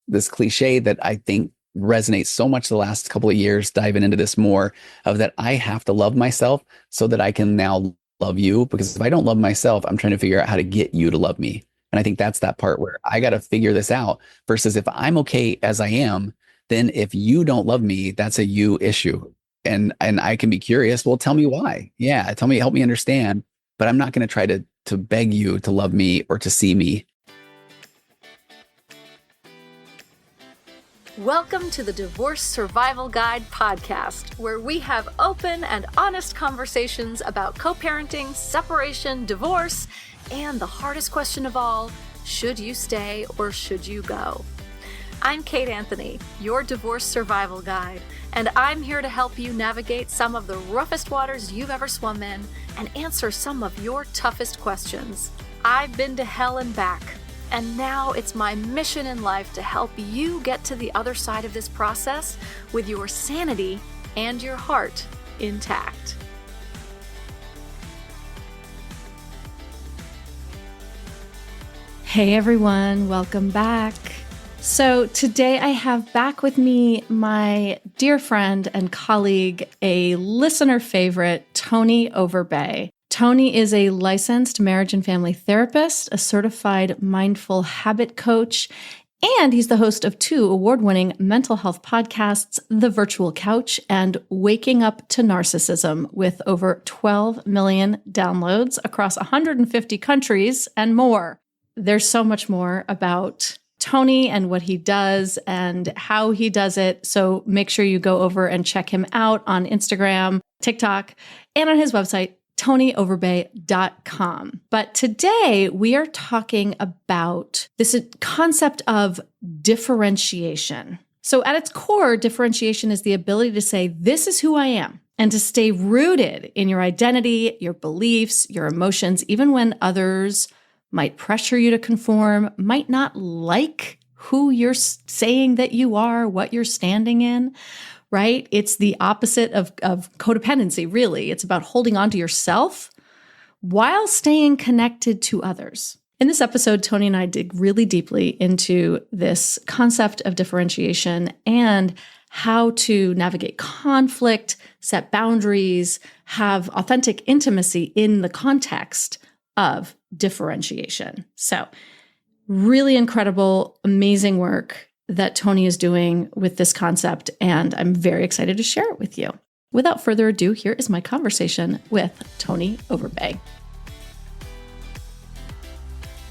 this cliche that I think resonates so much the last couple of years, diving into this more of that I have to love myself so that I can now love you. Because if I don't love myself, I'm trying to figure out how to get you to love me. And I think that's that part where I got to figure this out versus if I'm okay as I am, then if you don't love me, that's a you issue. And I can be curious. Well, tell me why. Yeah, tell me, help me understand. But I'm not going to try to beg you to love me or to see me. Welcome to the Divorce Survival Guide podcast, where we have open and honest conversations about co-parenting, separation, divorce, and the hardest question of all, should you stay or should you go? I'm Kate Anthony, your divorce survival guide, and I'm here to help you navigate some of the roughest waters you've ever swum in and answer some of your toughest questions. I've been to hell and back, and now it's my mission in life to help you get to the other side of this process with your sanity and your heart intact. Hey everyone, welcome back. So today I have back with me my dear friend and colleague, a listener favorite, Tony Overbay. Tony is a licensed marriage and family therapist, a certified mindful habit coach, and he's the host of 2 award-winning mental health podcasts, The Virtual Couch and Waking Up to Narcissism, with over 12 million downloads across 150 countries and more. There's so much more about Tony and what he does and how he does it. So make sure you go over and check him out on Instagram, TikTok, and on his website, TonyOverbay.com. But today we are talking about this concept of differentiation. So at its core, differentiation is the ability to say, this is who I am, and to stay rooted in your identity, your beliefs, your emotions, even when others might pressure you to conform, might not like who you're saying that you are, what you're standing in, right? It's the opposite of codependency, really. It's about holding on to yourself while staying connected to others. In this episode, Tony and I dig really deeply into this concept of differentiation and how to navigate conflict, set boundaries, have authentic intimacy in the context of differentiation. So really incredible, amazing work that Tony is doing with this concept, and I'm very excited to share it with you. Without further ado, here is my conversation with Tony Overbay.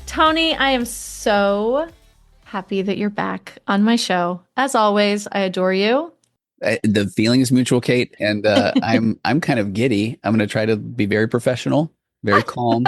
Tony, I am so happy that you're back on my show. As always, I adore you. The feeling is mutual, Kate, and I'm kind of giddy. I'm going to try to be very professional, very calm.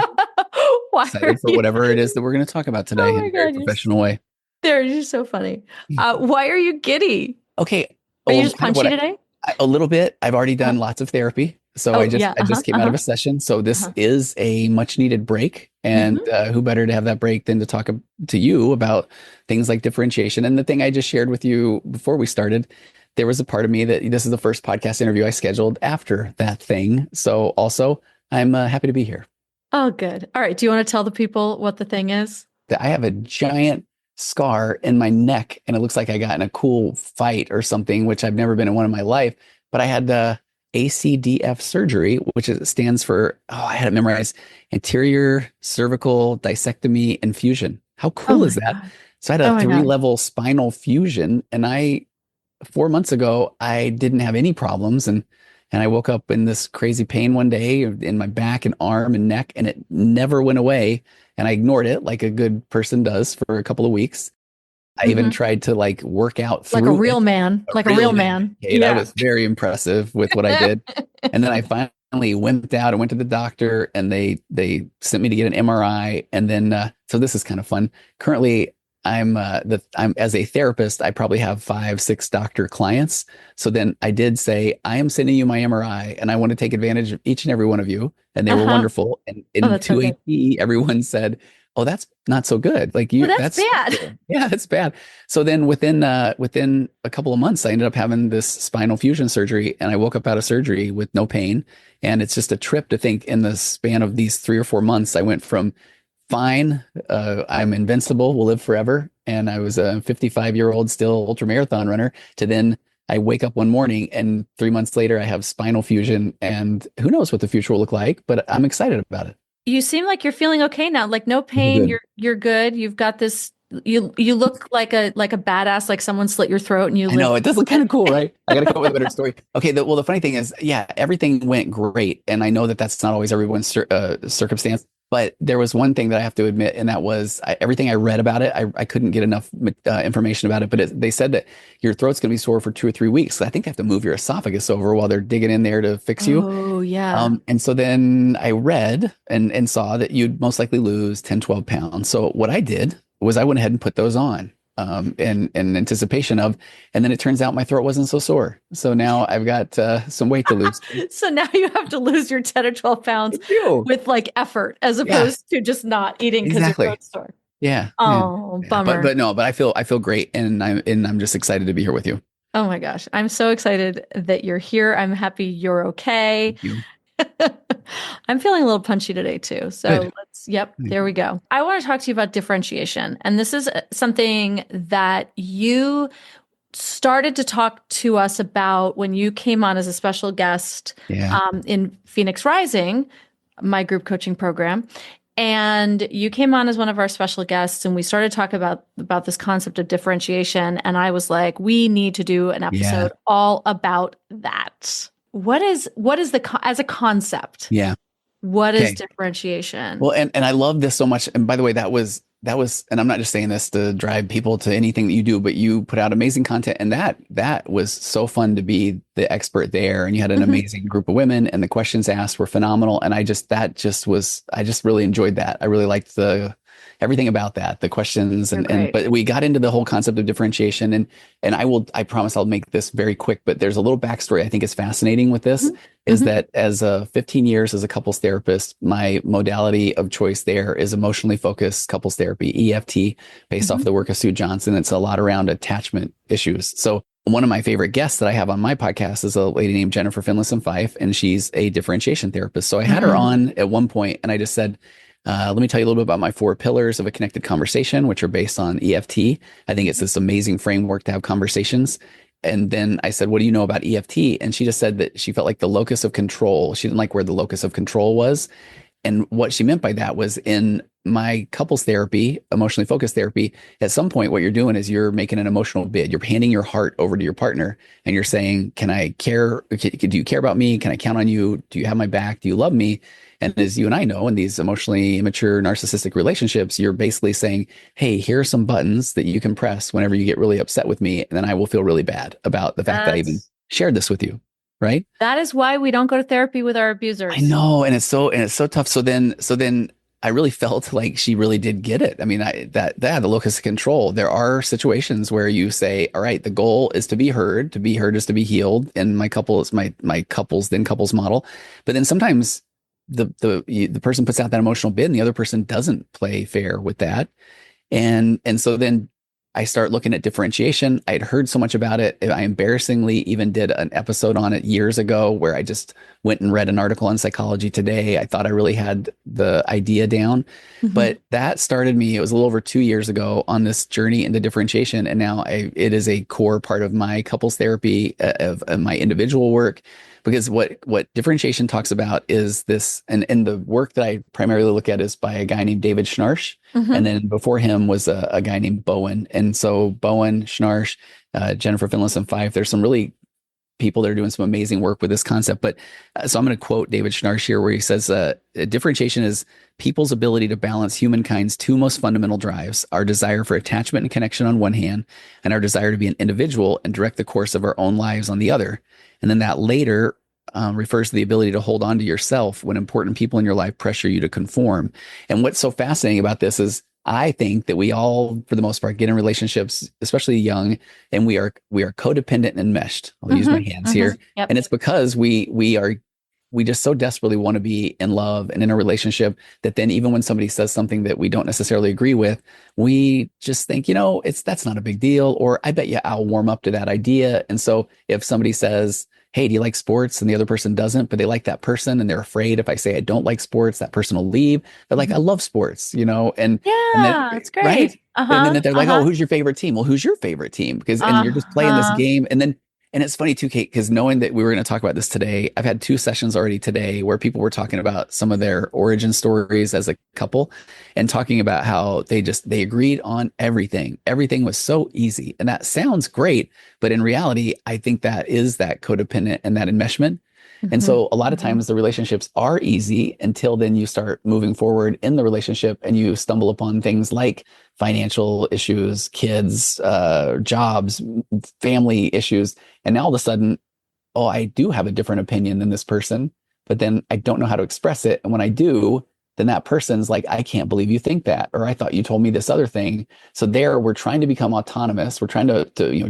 Excited for whatever it is that we're going to talk about today in a very professional way. They're just so funny. Why are you giddy? Okay. Are you just punchy today? A little bit. I've already done lots of therapy. So I just came out of a session. So this is a much needed break. And who better to have that break than to talk to you about things like differentiation. And the thing I just shared with you before we started, there was a part of me that this is the first podcast interview I scheduled after that thing. So also I'm happy to be here. Oh, good. All right. Do you want to tell the people what the thing is? I have a giant scar in my neck, and it looks like I got in a cool fight or something, which I've never been in one in my life. But I had the ACDF surgery, which stands for, I had it memorized, anterior cervical discectomy and fusion. How cool is that? God. So I had a 3-level spinal fusion, and 4 months ago, I didn't have any problems. And I woke up in this crazy pain one day in my back and arm and neck, and it never went away. And I ignored it like a good person does for a couple of weeks. I even tried to work out through like a real man, like a real man. Yeah. That was very impressive with what I did. And then I finally went out and went to the doctor, and they sent me to get an MRI. And then, so this is kind of fun. Currently, I'm as a therapist, I probably have 5-6 doctor clients. So then I did say, I am sending you my MRI, and I want to take advantage of each and every one of you. And they were wonderful. And in 2AT, everyone said, oh, that's not so good. That's bad. Yeah, that's bad. So then within a couple of months, I ended up having this spinal fusion surgery, and I woke up out of surgery with no pain. And it's just a trip to think in the span of these 3 or 4 months, I went from fine. I'm invincible, will live forever. And I was a 55-year-old still ultra marathon runner to then I wake up one morning and 3 months later I have spinal fusion and who knows what the future will look like, but I'm excited about it. You seem like you're feeling okay now. Like no I feel pain. good. You're good. You've got this. You look like a badass. Like someone slit your throat and you I live. know it does look kind of cool, right? I got to come up with a better story. Okay, well, the funny thing is, yeah, everything went great, and I know that that's not always everyone's circumstance. But there was one thing that I have to admit, and that was everything I read about it. I couldn't get enough information about it, but they said that your throat's going to be sore for 2 or 3 weeks. So I think they have to move your esophagus over while they're digging in there to fix you. Oh yeah. And so then I read and saw that you'd most likely lose 10, 12 pounds. So what I did was I went ahead and put those on in anticipation of, and then it turns out my throat wasn't so sore. So now I've got some weight to lose. So now you have to lose your 10 or 12 pounds Thank you. with like effort as Yeah, opposed to just not eating because your exactly. throat's sore. Yeah. Yeah. Oh, Yeah. bummer. But no, but I feel great and I'm just excited to be here with you. Oh my gosh. I'm so excited that you're here. I'm happy you're okay. Thank you. I'm feeling a little punchy today too. So Good. yep, Thank there we you. go. I want to talk to you about differentiation. And this is something that you started to talk to us about when you came on as a special guest Yeah. in Phoenix Rising, my group coaching program. And you came on as one of our special guests, and we started talking about this concept of differentiation. And I was like, we need to do an Yeah. episode all about that. What is as a concept? Yeah. What is Okay. differentiation? Well, and I love this so much. And by the way, that was, and I'm not just saying this to drive people to anything that you do, but you put out amazing content, and that was so fun to be the expert there. And you had an Mhm. amazing group of women, and the questions asked were phenomenal. And I just really enjoyed that. I really liked everything about that, the questions, You're and great. but we got into the whole concept of differentiation, and I promise I'll make this very quick, but there's a little backstory I think is fascinating with this. Mhm. Is Mhm. that as a 15 years as a couples therapist, my modality of choice there is emotionally focused couples therapy, EFT, based off Mhm. the work of Sue Johnson. It's a lot around attachment issues. So one of my favorite guests that I have on my podcast is a lady named Jennifer Finlayson Fife, and she's a differentiation therapist. So I had her Mhm. on at one point, and I just said, let me tell you a little bit about my 4 pillars of a connected conversation, which are based on EFT. I think it's this amazing framework to have conversations. And then I said, what do you know about EFT? And she just said that she felt like the locus of control. She didn't like where the locus of control was. And what she meant by that was in my couples therapy, emotionally focused therapy, at some point, what you're doing is you're making an emotional bid. You're handing your heart over to your partner and you're saying, can I care? Do you care about me? Can I count on you? Do you have my back? Do you love me? And as you and I know, in these emotionally immature narcissistic relationships, you're basically saying, hey, here are some buttons that you can press whenever you get really upset with me. And then I will feel really bad about the fact that I even That's shared this with you. Right. that is why we don't go to therapy with our I abusers. know, and it's so tough. So then I really felt like she really did get it. I mean, that the locus of control. There are situations where you say, all right, the goal is to be heard. To be heard is to be healed. And my couple is my couples model. But then sometimes the person puts out that emotional bid and the other person doesn't play fair with that. And so then I start looking at differentiation. I'd heard so much about it. I embarrassingly even did an episode on it years ago where I just went and read an article on Psychology Today. I thought I really had the idea down, Mhm. but that started me. It was a little over 2 years ago on this journey into differentiation. And now it is a core part of my couples therapy, of my individual work. Because what differentiation talks about is this, and the work that I primarily look at is by a guy named David Schnarch. And Mhm. then before him was a guy named Bowen. And so Bowen, Schnarch, Jennifer Finlayson Fife, there's some really people that are doing some amazing work with this concept. But so I'm going to quote David Schnarch here, where he says, differentiation is people's ability to balance humankind's 2 most fundamental drives, our desire for attachment and connection on one hand, and our desire to be an individual and direct the course of our own lives on the other. And then that later refers to the ability to hold on to yourself when important people in your life pressure you to conform. And what's so fascinating about this is I think that we all, for the most part, get in relationships, especially young, and we are codependent and enmeshed. I'll use my Mhm. hands here, Mhm. Yep. and it's because we just so desperately want to be in love and in a relationship that then even when somebody says something that we don't necessarily agree with, we just think, that's not a big deal, or I bet you I'll warm up to that idea. And so if somebody says, hey, do you like sports? And the other person doesn't, but they like that person and they're afraid if I say I don't like sports, that person will leave. They're like, I Mhm. love sports, and then, Yeah, it's right. great. And then Uh-huh. they're like, oh, Uh-huh. who's your favorite team? Well, who's your favorite team? And you're just playing this Uh-huh. game. And it's funny too, Kate, because knowing that we were going to talk about this today, I've had two sessions already today where people were talking about some of their origin stories as a couple and talking about how they agreed on everything. Everything was so easy. And that sounds great. But in reality, I think that is that codependent and that enmeshment. And Mhm. so a lot of Mhm. times the relationships are easy until then you start moving forward in the relationship and you stumble upon things like financial issues, kids, jobs, family issues. And now all of a sudden, oh, I do have a different opinion than this person, but then I don't know how to express it. And when I do, then that person's like, I can't believe you think that, or I thought you told me this other thing. So there, we're trying to become autonomous. We're trying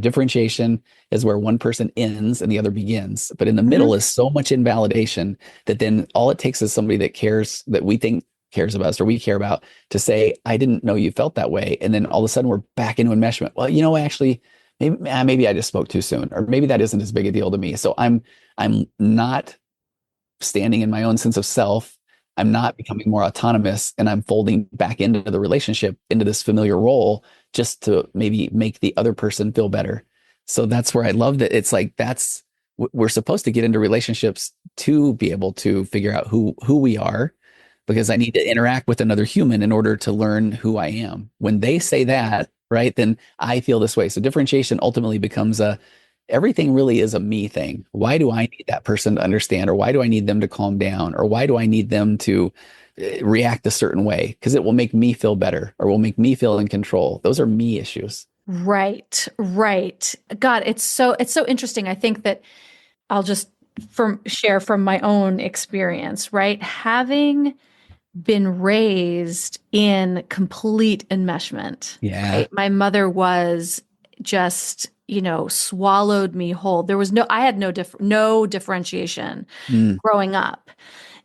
differentiation is where one person ends and the other begins. But in the Mhm. middle is so much invalidation that then all it takes is somebody that cares, that we think cares about us or we care about, to say, I didn't know you felt that way. And then all of a sudden we're back into enmeshment. Well, actually, maybe I just spoke too soon, or maybe that isn't as big a deal to me. So I'm not standing in my own sense of self. I'm not becoming more autonomous, and I'm folding back into the relationship, into this familiar role, just to maybe make the other person feel better. So that's where I love that. It's like we're supposed to get into relationships to be able to figure out who we are, because I need to interact with another human in order to learn who I am. When they say that, right, then I feel this way. So differentiation ultimately becomes everything really is a me thing. Why do I need that person to understand? Or why do I need them to calm down? Or why do I need them to react a certain way? Because it will make me feel better or will make me feel in control. Those are me issues. Right, right. God, it's so interesting. I think that I'll just share from my own experience, right? Having been raised in complete enmeshment, Yeah. right? My mother was just, swallowed me whole. I had no differentiation Mm. growing up.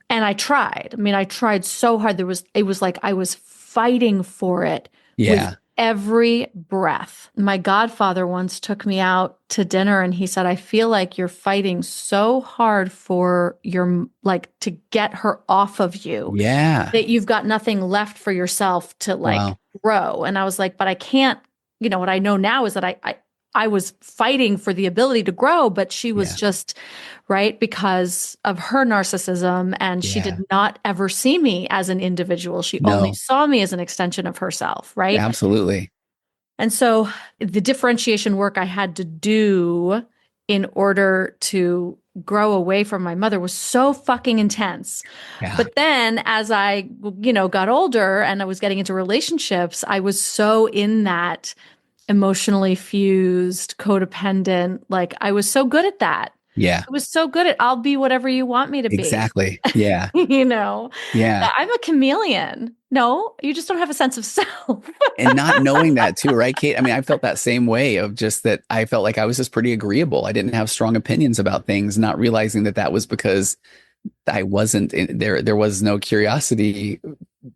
And I tried. I mean, I tried so hard. It was like I was fighting for it with Yeah. every breath. My godfather once took me out to dinner and he said, I feel like you're fighting so hard for like to get her off of you Yeah. that you've got nothing left for yourself to like Wow. grow. And I was like, but I can't, what I know now is that I was fighting for the ability to grow, but she was Yeah. just right because of her narcissism. And she Yeah. did not ever see me as an individual. She only No, saw me as an extension of herself. Right. absolutely. And so the differentiation work I had to do in order to grow away from my mother was so fucking intense. Yeah. But then as I, got older and I was getting into relationships, I was so in that emotionally fused, codependent. Like I was so good at that. Yeah. I was so good at I'll be whatever you want me to be. Exactly. Yeah. you know, Yeah. I'm a chameleon. No, you just don't have a sense of self. And not knowing that too, right, Kate? I mean, I felt that same way of just that I felt like I was just pretty agreeable. I didn't have strong opinions about things, not realizing that that was because I wasn't there. There was no curiosity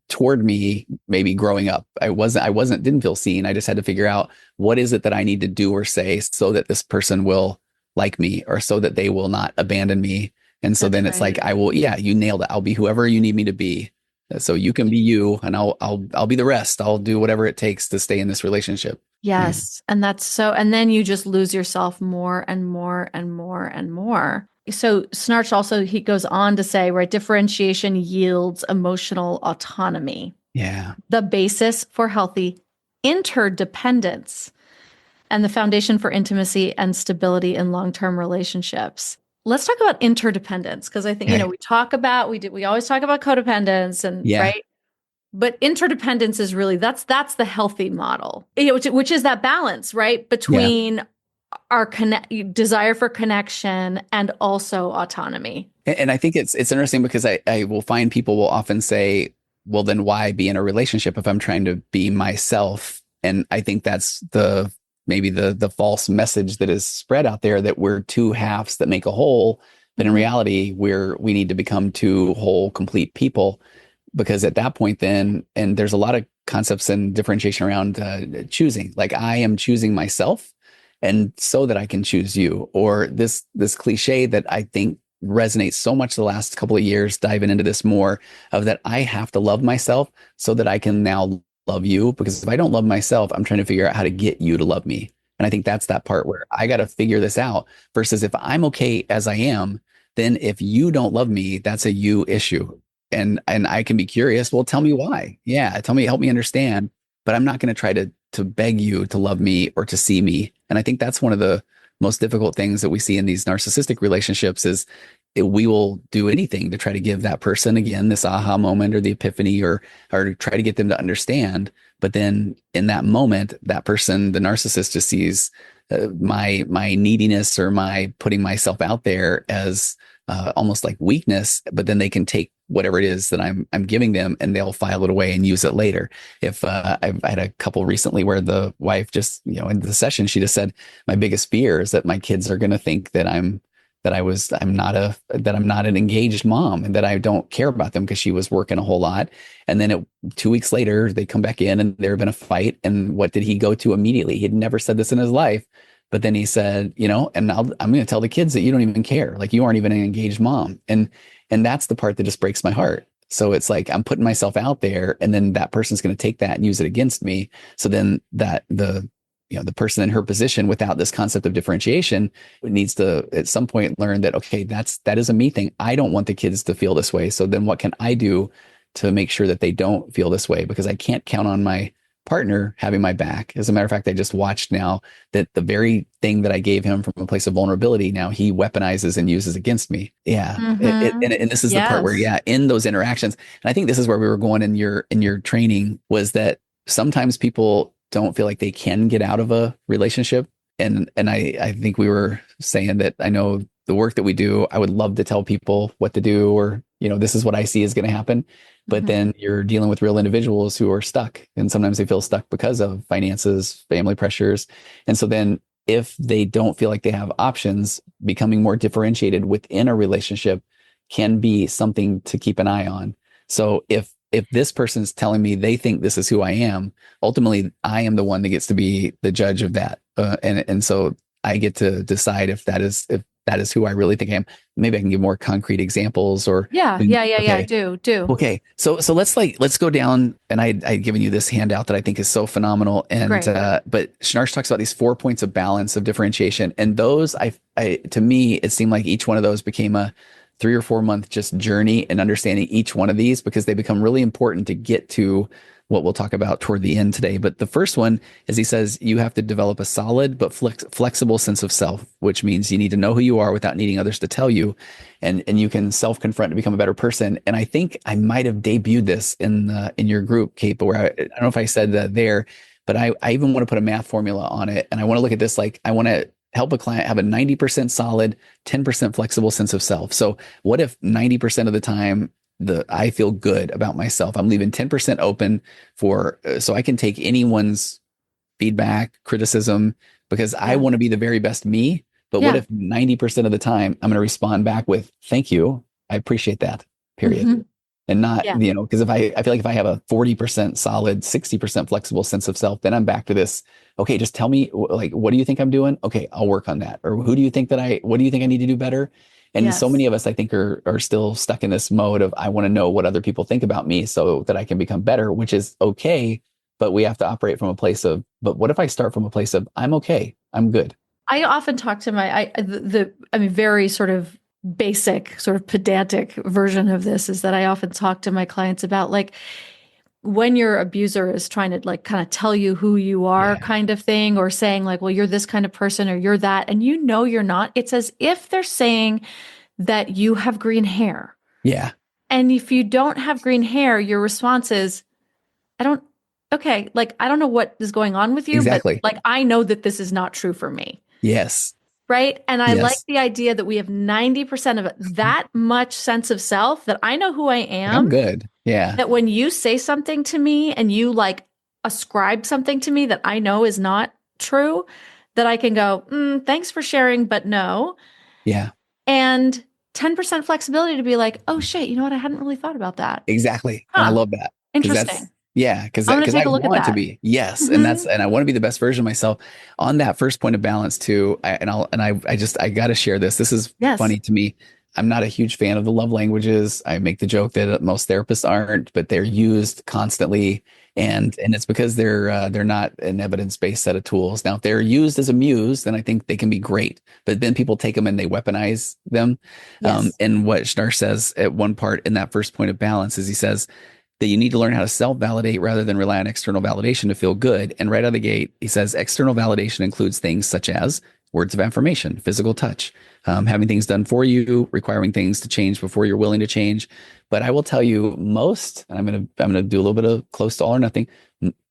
toward me, maybe growing up. Didn't feel seen. I just had to figure out what is it that I need to do or say so that this person will like me or so that they will not abandon me. And so That's then it's like, right. I will, yeah, you nailed it. I'll be whoever you need me to be. So you can be you and I'll be the rest. I'll do whatever it takes to stay in this relationship. Yeah. Yes. And then you just lose yourself more and more and more and more. So Snarch also, he goes on to say, right, differentiation yields emotional autonomy, Yeah. the basis for healthy interdependence, and the foundation for intimacy and stability in long-term relationships. Let's talk about interdependence because I think, Okay. we always talk about codependence and Yeah. right. But interdependence is really that's the healthy model, which is that balance, right, Yeah. between our desire for connection and also autonomy. And I think it's interesting because I will find people will often say, well, then why be in a relationship if I'm trying to be myself? And I think that's maybe the false message that is spread out there that we're two halves that make a whole. But in Mhm. reality, we need to become two whole, complete people, because at that point, then, and there's a lot of concepts and differentiation around choosing. Like I am choosing myself, and so that I can choose you. Or this cliche that I think resonates so much the last couple of years, diving into this more, of that I have to love myself so that I can now love you. Because if I don't love myself, I'm trying to figure out how to get you to love me. And I think that's that part where I got to figure this out versus if I'm okay as I am, then if you don't love me, that's a you issue. And I can be curious. Well, tell me why. Yeah, tell me, help me understand. But I'm not going to try to beg you to love me or to see me. And I think that's one of the most difficult things that we see in these narcissistic relationships is we will do anything to try to give that person again this aha moment or the epiphany or try to get them to understand. But then in that moment, that person, the narcissist, just sees my neediness or my putting myself out there as almost like weakness. But then they can take whatever it is that I'm giving them and they'll file it away and use it later. If I've had a couple recently where the wife just, in the session, she just said, my biggest fear is that my kids are going to think that I'm not an engaged mom and that I don't care about them because she was working a whole lot. And then 2 weeks later, they come back in and there had been a fight. And what did he go to immediately? He had never said this in his life, but then he said, and I'm going to tell the kids that you don't even care. Like you aren't even an engaged mom. And that's the part that just breaks my heart. So it's like I'm putting myself out there and then that person's going to take that and use it against me. So then the person in her position without this concept of differentiation needs to at some point learn that, okay, that is a me thing. I don't want the kids to feel this way. So then what can I do to make sure that they don't feel this way? Because I can't count on my partner having my back. As a matter of fact, I just watched now that the very thing that I gave him from a place of vulnerability, now he weaponizes and uses against me. Yeah. And this is the part where, Yes. in those interactions, and I think this is where we were going in your training, was that sometimes people don't feel like they can get out of a relationship. And I think we were saying that I know the work that we do, I would love to tell people what to do, or, this is what I see is going to happen. But then you're dealing with real individuals who are stuck. And sometimes they feel stuck because of finances, family pressures. And so then if they don't feel like they have options, becoming more differentiated within a relationship can be something to keep an eye on. So if this person's telling me they think this is who I am, ultimately I am the one that gets to be the judge of that. And so I get to decide if that is who I really think I am. Maybe I can give more concrete examples or Yeah. okay. Do. Okay. So let's go down, and I'd given you this handout that I think is so phenomenal. And Great. but Schnarch talks about these 4 points of balance of differentiation. And those to me, it seemed like each one of those became a 3 or 4 month just journey in understanding each one of these, because they become really important to get to what we'll talk about toward the end today. But the first one is, he says, you have to develop a solid but flexible sense of self, which means you need to know who you are without needing others to tell you. And you can self-confront to become a better person. And I think I might have debuted this in your group, Kate, where I don't know if I said that there, but I even want to put a math formula on it. And I want to look at this like I want to help a client have a 90% solid, 10% flexible sense of self. So what if 90% of the time I feel good about myself? I'm leaving 10% open so I can take anyone's feedback, criticism, because I want to be the very best me. But what if 90% of the time I'm going to respond back with, thank you, I appreciate that, period. And not, because I feel like if I have a 40% solid, 60% flexible sense of self, then I'm back to this. Okay, just tell me, like, what do you think I'm doing? Okay, I'll work on that. Or what do you think I need to do better? And so many of us, I think, are still stuck in this mode of, I want to know what other people think about me so that I can become better, which is okay. But we have to operate from a place of, but what if I start from a place of, I'm okay, I'm good. I often talk to very sort of basic, sort of pedantic version of this is that I often talk to my clients about, like, when your abuser is trying to, like, kind of tell you who you are, kind of thing, or saying like, well, you're this kind of person or you're that, and you're not. It's as if they're saying that you have green hair. Yeah. And if you don't have green hair, your response is, I don't know what is going on with you, Exactly. but, like, I know that this is not true for me. Yes. Right. And I like Yes. the idea that we have 90% of it, that much sense of self, that I know who I am. I'm good. Yeah. That when you say something to me and you, like, ascribe something to me that I know is not true, that I can go, thanks for sharing, but no. Yeah. And 10% flexibility to be like, oh shit, you know what? I hadn't really thought about that. Exactly. And I love that. Because Interesting. Yeah, because I'm going to I take a look at want to that. be. Yes, and Hmm. that's and I want to be the best version of myself. On that first point of balance too, I got to share this. This is Yes. funny to me. I'm not a huge fan of the love languages. I make the joke that most therapists aren't, but they're used constantly, and it's because they're not an evidence-based set of tools. Now, if they're used as a muse, then I think they can be great. But then people take them and they weaponize them. Yes. And what Schnarr says at one part in that first point of balance is he says that you need to learn how to self-validate rather than rely on external validation to feel good. And right out of the gate, he says external validation includes things such as words of affirmation, physical touch, having things done for you, requiring things to change before you're willing to change. But I will tell you, most, and I'm gonna do a little bit of close to all or nothing,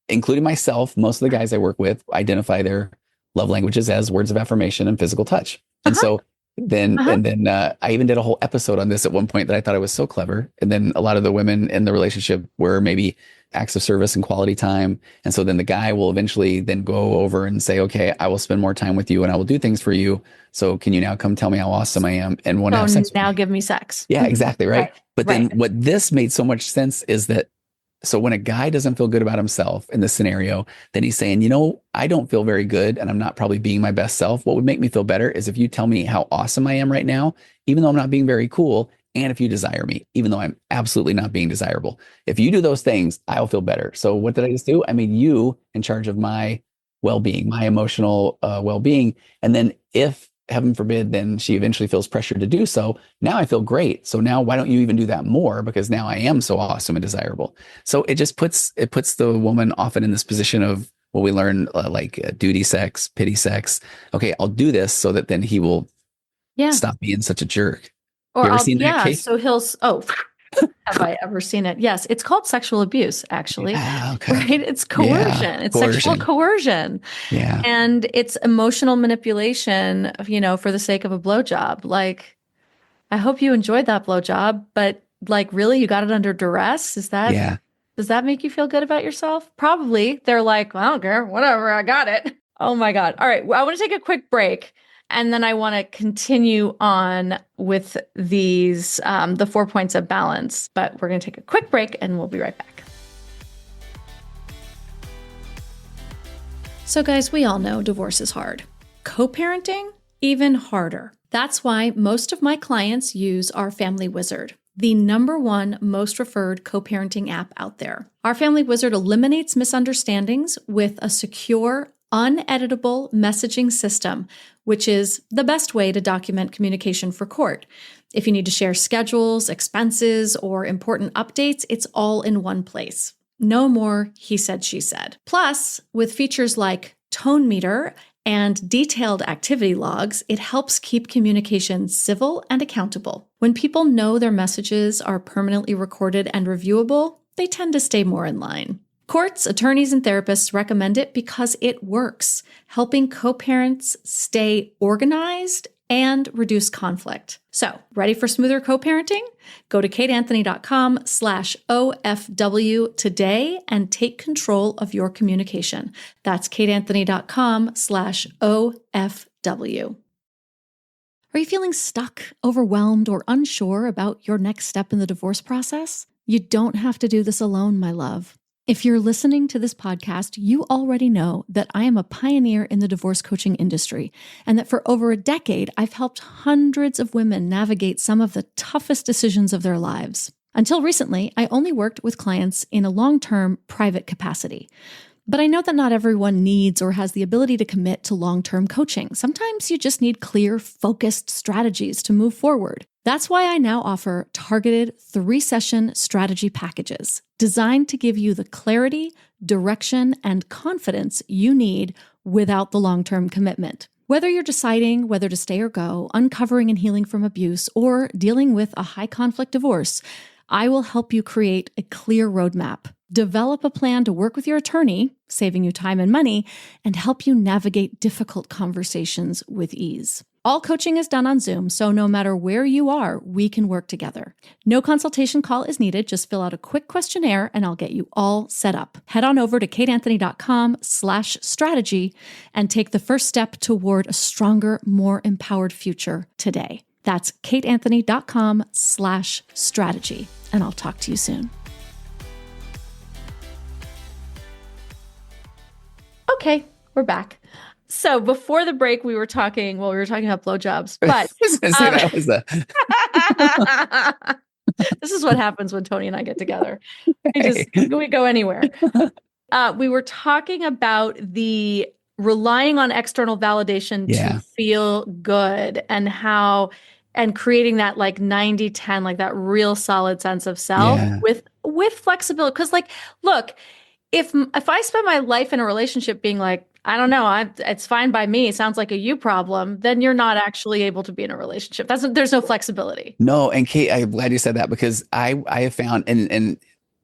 including myself. Most of the guys I work with identify their love languages as words of affirmation and physical touch. And Uh-huh. so Uh-huh. I even did a whole episode on this at one point that I thought I was so clever. And then a lot of the women in the relationship were maybe acts of service and quality time. And so then the guy will eventually then go over and say, okay, I will spend more time with you and I will do things for you. So can you now come tell me how awesome I am and want to So have sex with now me? give me sex. Yeah, exactly. Right. Right. But then Right. what this made so much sense is that so when a guy doesn't feel good about himself in this scenario, then he's saying, I don't feel very good and I'm not probably being my best self. What would make me feel better is if you tell me how awesome I am right now, even though I'm not being very cool, and if you desire me, even though I'm absolutely not being desirable. If you do those things, I'll feel better. So what did I just do? I made you in charge of my well-being, my emotional well-being. And then if heaven forbid, then she eventually feels pressured to do so. Now I feel great. So now why don't you even do that more? Because now I am so awesome and desirable. So it puts the woman often in this position of what we learn duty sex, pity sex. Okay, I'll do this so that then he will Yeah. stop being such a jerk. You Or ever seen that yeah. case? So have I ever seen it? Yes. It's called sexual abuse, actually. Yeah, okay. Right. It's Yeah, coercion. It's sexual coercion. coercion. Yeah, And it's emotional manipulation, for the sake of a blowjob. Like, I hope you enjoyed that blowjob, but like, really, you got it under duress? yeah, Does that make you feel good about yourself? Probably. They're like, I don't care, whatever, I got it. Oh my God. All right. Well, I want to take a quick break and then I want to continue on with the 4 points of balance. But we're going to take a quick break and we'll be right back. So, guys, we all know divorce is hard. Co-parenting, even harder. That's why most of my clients use our Family Wizard, the #1 most referred co-parenting app out there. Our Family Wizard eliminates misunderstandings with a secure, uneditable messaging system, which is the best way to document communication for court. If you need to share schedules, expenses, or important updates, it's all in one place. No more he said, she said. Plus, with features like tone meter and detailed activity logs, it helps keep communication civil and accountable. When people know their messages are permanently recorded and reviewable, they tend to stay more in line. Courts, attorneys, and therapists recommend it because it works, helping co-parents stay organized and reduce conflict. So, ready for smoother co-parenting? Go to kateanthony.com/OFW today and take control of your communication. That's kateanthony.com/OFW. Are you feeling stuck, overwhelmed, or unsure about your next step in the divorce process? You don't have to do this alone, my love. If you're listening to this podcast, you already know that I am a pioneer in the divorce coaching industry, and that for over a decade, I've helped hundreds of women navigate some of the toughest decisions of their lives. Until recently, I only worked with clients in a long-term private capacity. But I know that not everyone needs or has the ability to commit to long-term coaching. Sometimes you just need clear, focused strategies to move forward. That's why I now offer targeted 3-session strategy packages designed to give you the clarity, direction, and confidence you need without the long-term commitment. Whether you're deciding whether to stay or go, uncovering and healing from abuse, or dealing with a high-conflict divorce, I will help you create a clear roadmap, develop a plan to work with your attorney, saving you time and money, and help you navigate difficult conversations with ease. All coaching is done on Zoom, so no matter where you are, we can work together. No consultation call is needed. Just fill out a quick questionnaire and I'll get you all set up. Head on over to kateanthony.com/strategy and take the first step toward a stronger, more empowered future today. That's kateanthony.com/strategy. And I'll talk to you soon. Okay, we're back. So before the break, we were talking about blowjobs, I but was gonna say um, that was the this is what happens when Tony and I get together. hey. We go anywhere. We were talking about the relying on external validation to Yeah, feel good and creating that like 90-10, like that real solid sense of self yeah, with flexibility. Because like, look, if I spend my life in a relationship being like, I don't know, it's fine by me, it sounds like a you problem, then you're not actually able to be in a relationship. There's no flexibility. no, and Kate, I'm glad you said that because I have found and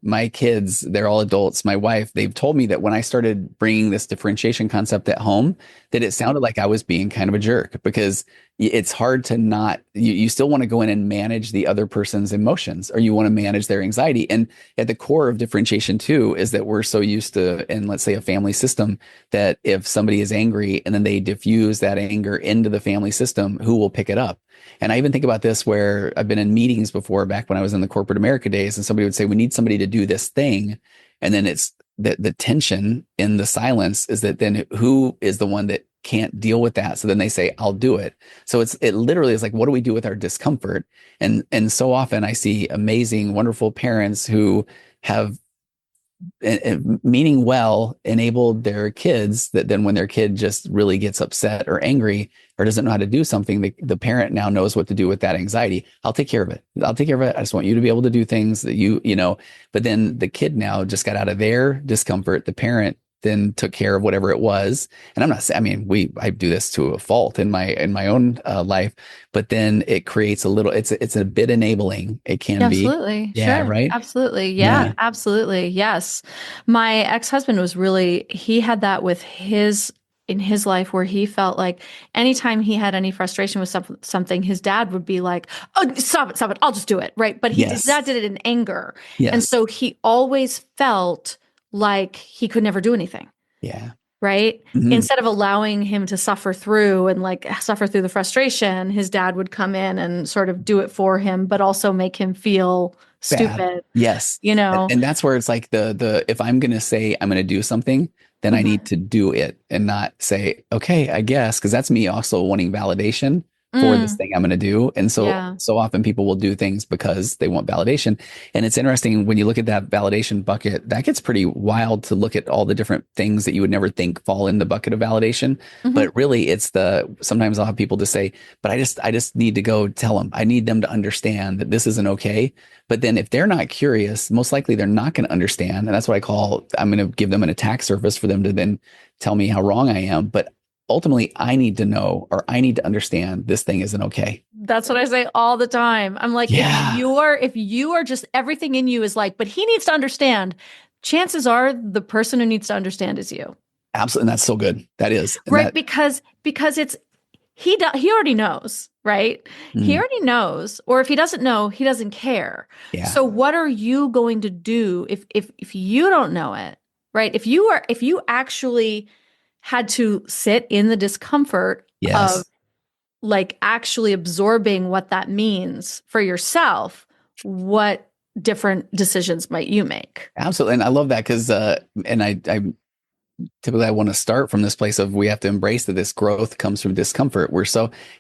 my kids, they're all adults. My wife, they've told me that when I started bringing this differentiation concept at home, that it sounded like I was being kind of a jerk because it's hard to not, you still want to go in and manage the other person's emotions or you want to manage their anxiety. And at the core of differentiation too is that we're so used to, in let's say a family system, that if somebody is angry and then they diffuse that anger into the family system, who will pick it up? And I even think about this where I've been in meetings before back when I was in the corporate America days, and somebody would say, we need somebody to do this thing. And then it's the tension in the silence is that then who is the one that can't deal with that? So then they say, I'll do it. So it literally is like, what do we do with our discomfort? And so often I see amazing, wonderful parents who have meaning well enabled their kids that then when their kid just really gets upset or angry or doesn't know how to do something, the parent now knows what to do with that anxiety. I'll take care of it. I'll take care of it. I just want you to be able to do things that but then the kid now just got out of their discomfort. The parent then took care of whatever it was. And I'm not saying, I mean, I do this to a fault in my own life, but then it creates it's a bit enabling. It can be. Absolutely. Yeah. Sure. Right. Absolutely. Yeah, Yeah. absolutely. Yes. My ex-husband he had that in his life where he felt like anytime he had any frustration with something, his dad would be like, "Oh, stop it. I'll just do it." Right. But his Yes. dad did it in anger. And Yes. so he always felt like he could never do anything. Yeah. Right? Hmm. Instead of allowing him to suffer through and like suffer through the frustration, his dad would come in and sort of do it for him, but also make him feel Bad. stupid, Yes. you know? And that's where it's like if I'm going to say I'm going to do something, then I need Mhm. to do it and not say, okay, I guess, because that's me also wanting validation for this Mm, thing I'm going to do. And yeah. so often people will do things because they want validation. And it's interesting when you look at that validation bucket, that gets pretty wild to look at all the different things that you would never think fall in the bucket of validation. Hmm. But really sometimes I'll have people to say, but I just need to go tell them, I need them to understand that this isn't okay. But then if they're not curious, most likely they're not going to understand. And that's what I'm going to give them an attack surface for them to then tell me how wrong I am. But ultimately, I need to know or I need to understand this thing isn't okay. That's what I say all the time. I'm like, Yeah, if you are just everything in you is like, but he needs to understand, chances are the person who needs to understand is you. absolutely. And that's so good. That is. And Right? that, Because it's he already knows, right? He mm, already knows, or if he doesn't know, he doesn't care. yeah, So what are you going to do if you don't know it, right? If you actually had to sit in the discomfort of yes, like actually absorbing what that means for yourself, what different decisions might you make? absolutely. And I love that because, and I typically I want to start from this place of we have to embrace that this growth comes from discomfort.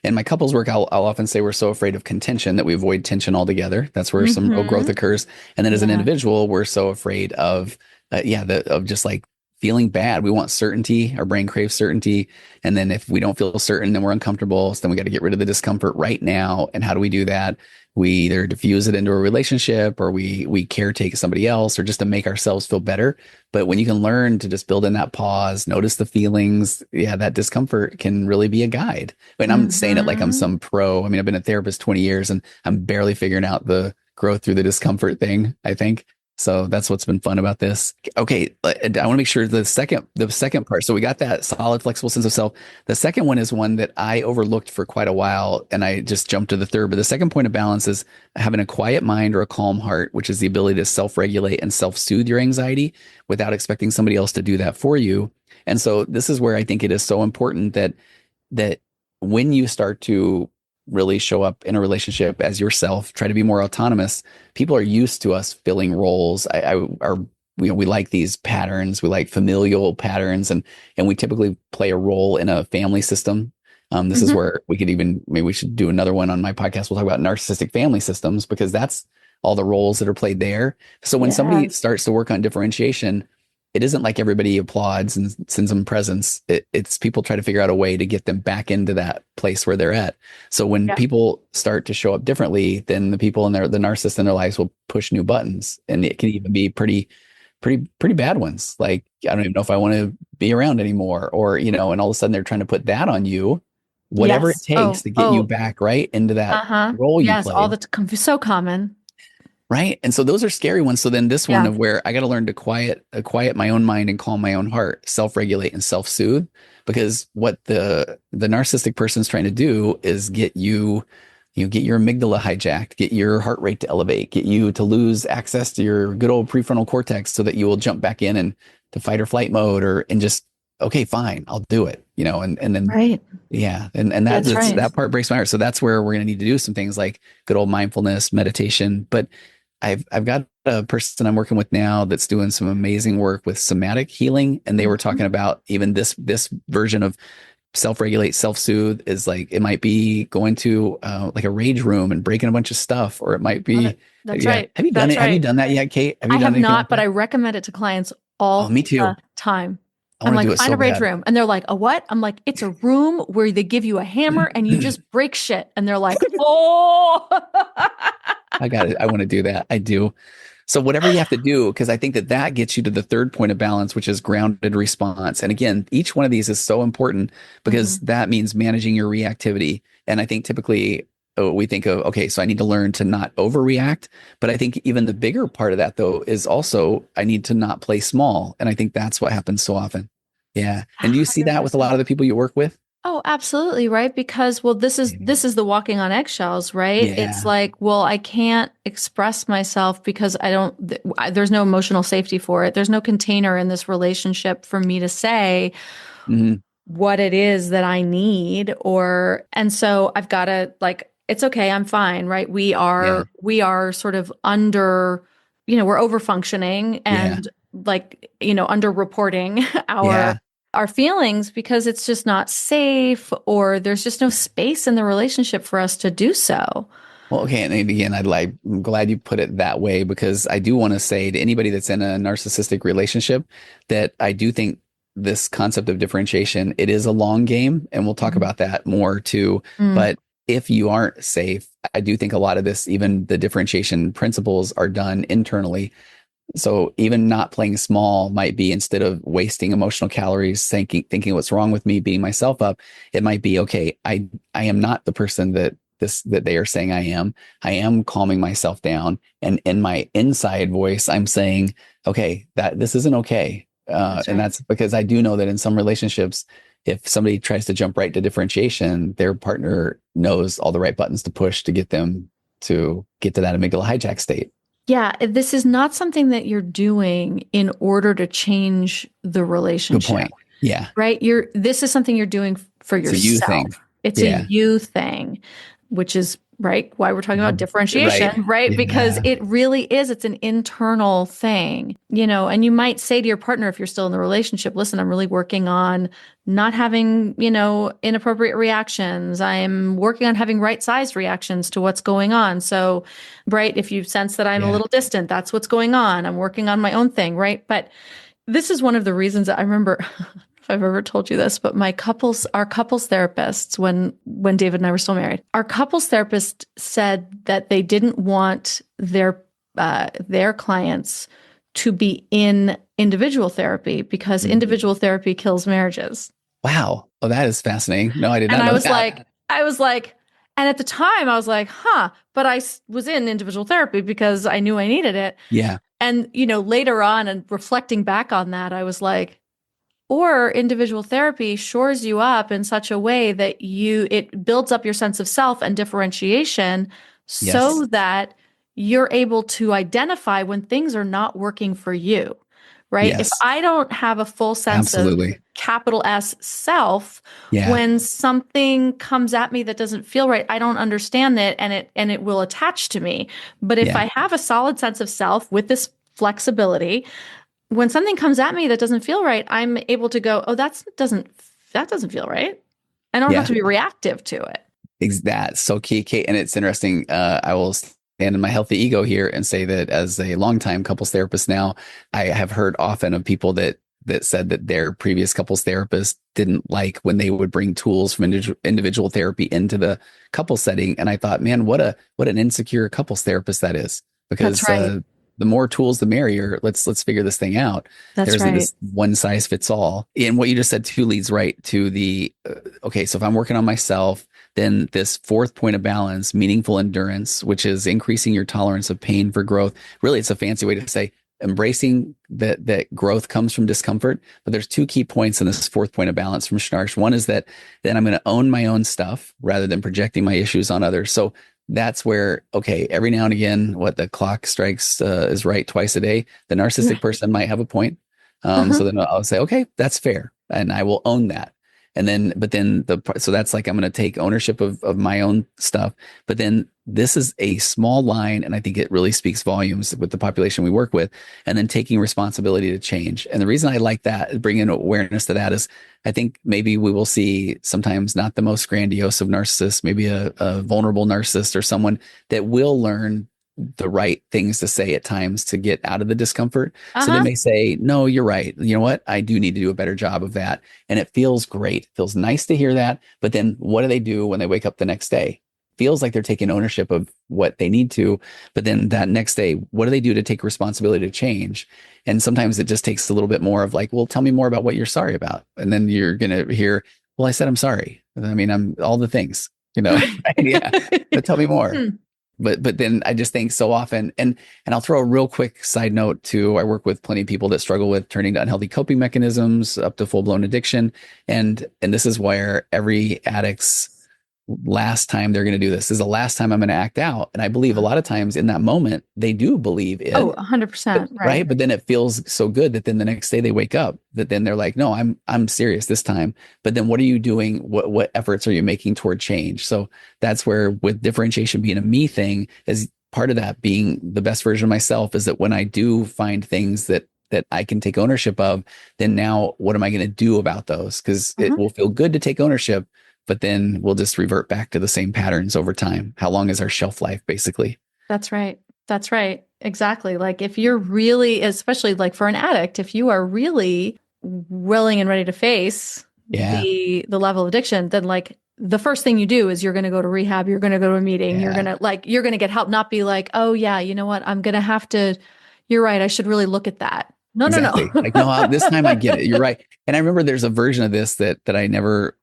In my couples work, I'll often say we're so afraid of contention that we avoid tension altogether. That's where some real growth Hmm. occurs. And then as an Yeah. individual, we're so afraid of, of just like feeling bad. We want certainty. Our brain craves certainty. And then if we don't feel certain, then we're uncomfortable. So then we got to get rid of the discomfort right now. And how do we do that? We either diffuse it into a relationship or we caretake somebody else or just to make ourselves feel better. But when you can learn to just build in that pause, notice the feelings, yeah, that discomfort can really be a guide. And I'm saying it like I'm Hmm. some pro. I mean, I've been a therapist 20 years and I'm barely figuring out the growth through the discomfort thing, I think. So that's what's been fun about this. Okay, I want to make sure the second part. So we got that solid, flexible sense of self. The second one is one that I overlooked for quite a while, and I just jumped to the third. But the second point of balance is having a quiet mind or a calm heart, which is the ability to self-regulate and self-soothe your anxiety without expecting somebody else to do that for you. And so this is where I think it is so important that when you start to really show up in a relationship as yourself, try to be more autonomous. People are used to us filling roles. Our we like these patterns. We like familial patterns, and we typically play a role in a family system. This is Mhm. where we could even, maybe we should do another one on my podcast. We'll talk about narcissistic family systems, because that's all the roles that are played there. So when somebody Yes. starts to work on differentiation, it isn't like everybody applauds and sends them presents. It's people try to figure out a way to get them back into that place where they're at. So when Yeah. people start to show up differently, then the people in the narcissist in their lives will push new buttons, and it can even be pretty bad ones. Like, I don't even know if I want to be around anymore, or, and all of a sudden they're trying to put that on you, whatever it Yes. takes Oh, to get you oh, back right into that uh-huh. role you Yes. All played. the so common. Right. And so those are scary ones. So then this one Yeah. of where I got to learn to quiet my own mind and calm my own heart, self-regulate and self-soothe, because what the narcissistic person's trying to do is get get your amygdala hijacked, get your heart rate to elevate, get you to lose access to your good old prefrontal cortex so that you will jump back in and to fight or flight mode, and just, okay, fine, I'll do it, and then, Right. yeah. And That's right. that part breaks my heart. So that's where we're going to need to do some things like good old mindfulness, meditation. But I've got a person I'm working with now that's doing some amazing work with somatic healing, and they were Mhm. talking about even this version of self-regulate, self-soothe is like, it might be going to like a rage room and breaking a bunch of stuff, or it might Love be, it. That's yeah. right. Have you done That's it? Have you right. done that yet, Kate? Have you I done have anything like not, but that? I recommend it to clients Oh, all me the too. time. I I'm want to like, do it find so a rage bad. room. And they're like, a what? I'm like, it's a room where they give you a hammer and you just break shit. And they're like, oh. I got it. I want to do that. I do. So whatever you have to do, because I think that gets you to the third point of balance, which is grounded response. And again, each one of these is so important because Mhm. that means managing your reactivity. And I think typically, we think of, okay, so I need to learn to not overreact. But I think even the bigger part of that, though, is also I need to not play small. And I think that's what happens so often. Yeah. And do you see that with a lot 100%. of the people you work with? Oh, absolutely, right? Because well, this is Mhm. this is the walking on eggshells, right? It's Yeah. like, well, I can't express myself because there's no emotional safety for it. There's no container in this relationship for me to say Hmm. what it is that I need, and so I've got to like, it's okay, I'm fine, right? Yeah. We are sort of under, we're over functioning Yeah. and like, under reporting Yeah. our feelings because it's just not safe or there's just no space in the relationship for us to do so. Well, okay, and again, I'm glad you put it that way, because I do want to say to anybody that's in a narcissistic relationship that I do think this concept of differentiation, it is a long game, and we'll talk Mhm. about that more too. Mm, But if you aren't safe, I do think a lot of this, even the differentiation principles, are done internally. So even not playing small might be, instead of wasting emotional calories thinking what's wrong with me, beating myself up, it might be, okay, I am not the person that they are saying I am. I am calming myself down, and in my inside voice, I'm saying, okay, that this isn't okay. that's And right. that's because I do know that in some relationships, if somebody tries to jump right to differentiation, their partner knows all the right buttons to push to get them to get to that amygdala hijack state. Yeah, this is not something that you're doing in order to change the Good relationship, point. Yeah. right? This is something you're doing for It's a you thing. yourself. It's a Yeah. you thing, which is right why we're talking about differentiation, Right. right? Because Yeah. it really is, it's an internal thing, and you might say to your partner if you're still in the relationship, listen, I'm really working on not having, inappropriate reactions. I'm working on having right-sized reactions to what's going on. So, right, if you sense that I'm a Yeah. little distant, that's what's going on. I'm working on my own thing, right? But this is one of the reasons that I remember, if I've ever told you this, but our couples therapists, when David and I were still married, our couples therapist said that they didn't want their clients to be in individual therapy because Mhm. individual therapy kills marriages. Wow. Oh, that is fascinating. No, I did And not I know was that. like, I was like, and at the time I was like, huh, but was in individual therapy because I knew I needed it. Yeah. And, later on and reflecting back on that, I was like, or individual therapy shores you up in such a way that it builds up your sense of self and differentiation Yes. so that you're able to identify when things are not working for you, right? If Yes. I don't have a full sense of Absolutely. capital S self, Yeah. when something comes at me that doesn't feel right, I don't understand it and it will attach to me. But if Yeah. I have a solid sense of self with this flexibility, when something comes at me that doesn't feel right, I'm able to go, oh, that doesn't feel right. I don't have Yeah. to be reactive to it. That's so key, Kate. And it's interesting. I will stand in my healthy ego here and say that as a longtime couples therapist now, I have heard often of people that said that their previous couples therapist didn't like when they would bring tools from individual therapy into the couple setting. And I thought, man, what an insecure couples therapist that is, That's because right. the more tools, the merrier. Let's figure this thing out. There That's isn't right. this one size fits all. And what you just said too leads right to the okay. So if I'm working on myself, then this fourth point of balance, meaningful endurance, which is increasing your tolerance of pain for growth. Really, it's a fancy way to say embracing that growth comes from discomfort. But there's two key points in this fourth point of balance from Schnarch. One is that then I'm going to own my own stuff rather than projecting my issues on others. So that's where, okay, every now and again, what the clock strikes is right twice a day. The narcissistic person might have a point. Uh-huh. So then I'll say, okay, that's fair. And I will own that. And then, but then so that's like, I'm going to take ownership of my own stuff. But then this is a small line. And I think it really speaks volumes with the population we work with, and then taking responsibility to change. And the reason I like that, bringing awareness to that, is I think maybe we will see sometimes not the most grandiose of narcissists, maybe a vulnerable narcissist or someone that will learn the right things to say at times to get out of the discomfort. So they Uh-huh. may say, no, you're right. You know what? I do need to do a better job of that. And it feels great. It feels nice to hear that. But then what do they do when they wake up the next day? Feels like they're taking ownership of what they need to. But then that next day, what do they do to take responsibility to change? And sometimes it just takes a little bit more of like, well, tell me more about what you're sorry about. And then you're going to hear, well, I said, I'm sorry. I mean, I'm all the things, right? Yeah. But tell me more. Hmm. But then I just think so often, and I'll throw a real quick side note too. I work with plenty of people that struggle with turning to unhealthy coping mechanisms up to full blown addiction, and this is where every addict's last time they're going to do this is the last time I'm going to act out. And I believe a lot of times in that moment they do believe Oh, it, 100%. Right. right? But then it feels so good that then the next day they wake up that then they're like, no, I'm serious this time. But then what are you doing? What efforts are you making toward change? So that's where, with differentiation being a me thing, is part of that being the best version of myself, is that when I do find things that I can take ownership of, then now what am I going to do about those? Because it Uh-huh. will feel good to take ownership, but then we'll just revert back to the same patterns over time. How long is our shelf life, basically? That's right. That's right. Exactly. Like if you're really, especially like for an addict, if you are really willing and ready to face Yeah. the level of addiction, then like the first thing you do is you're going to go to rehab, you're going to go to a meeting, Yeah. you're going to get help, not be like, oh yeah, you know what? I'm going to have to, you're right. I should really look at that. No, no, Exactly. no. Like, no, this time I get it. You're right. And I remember there's a version of this that I never,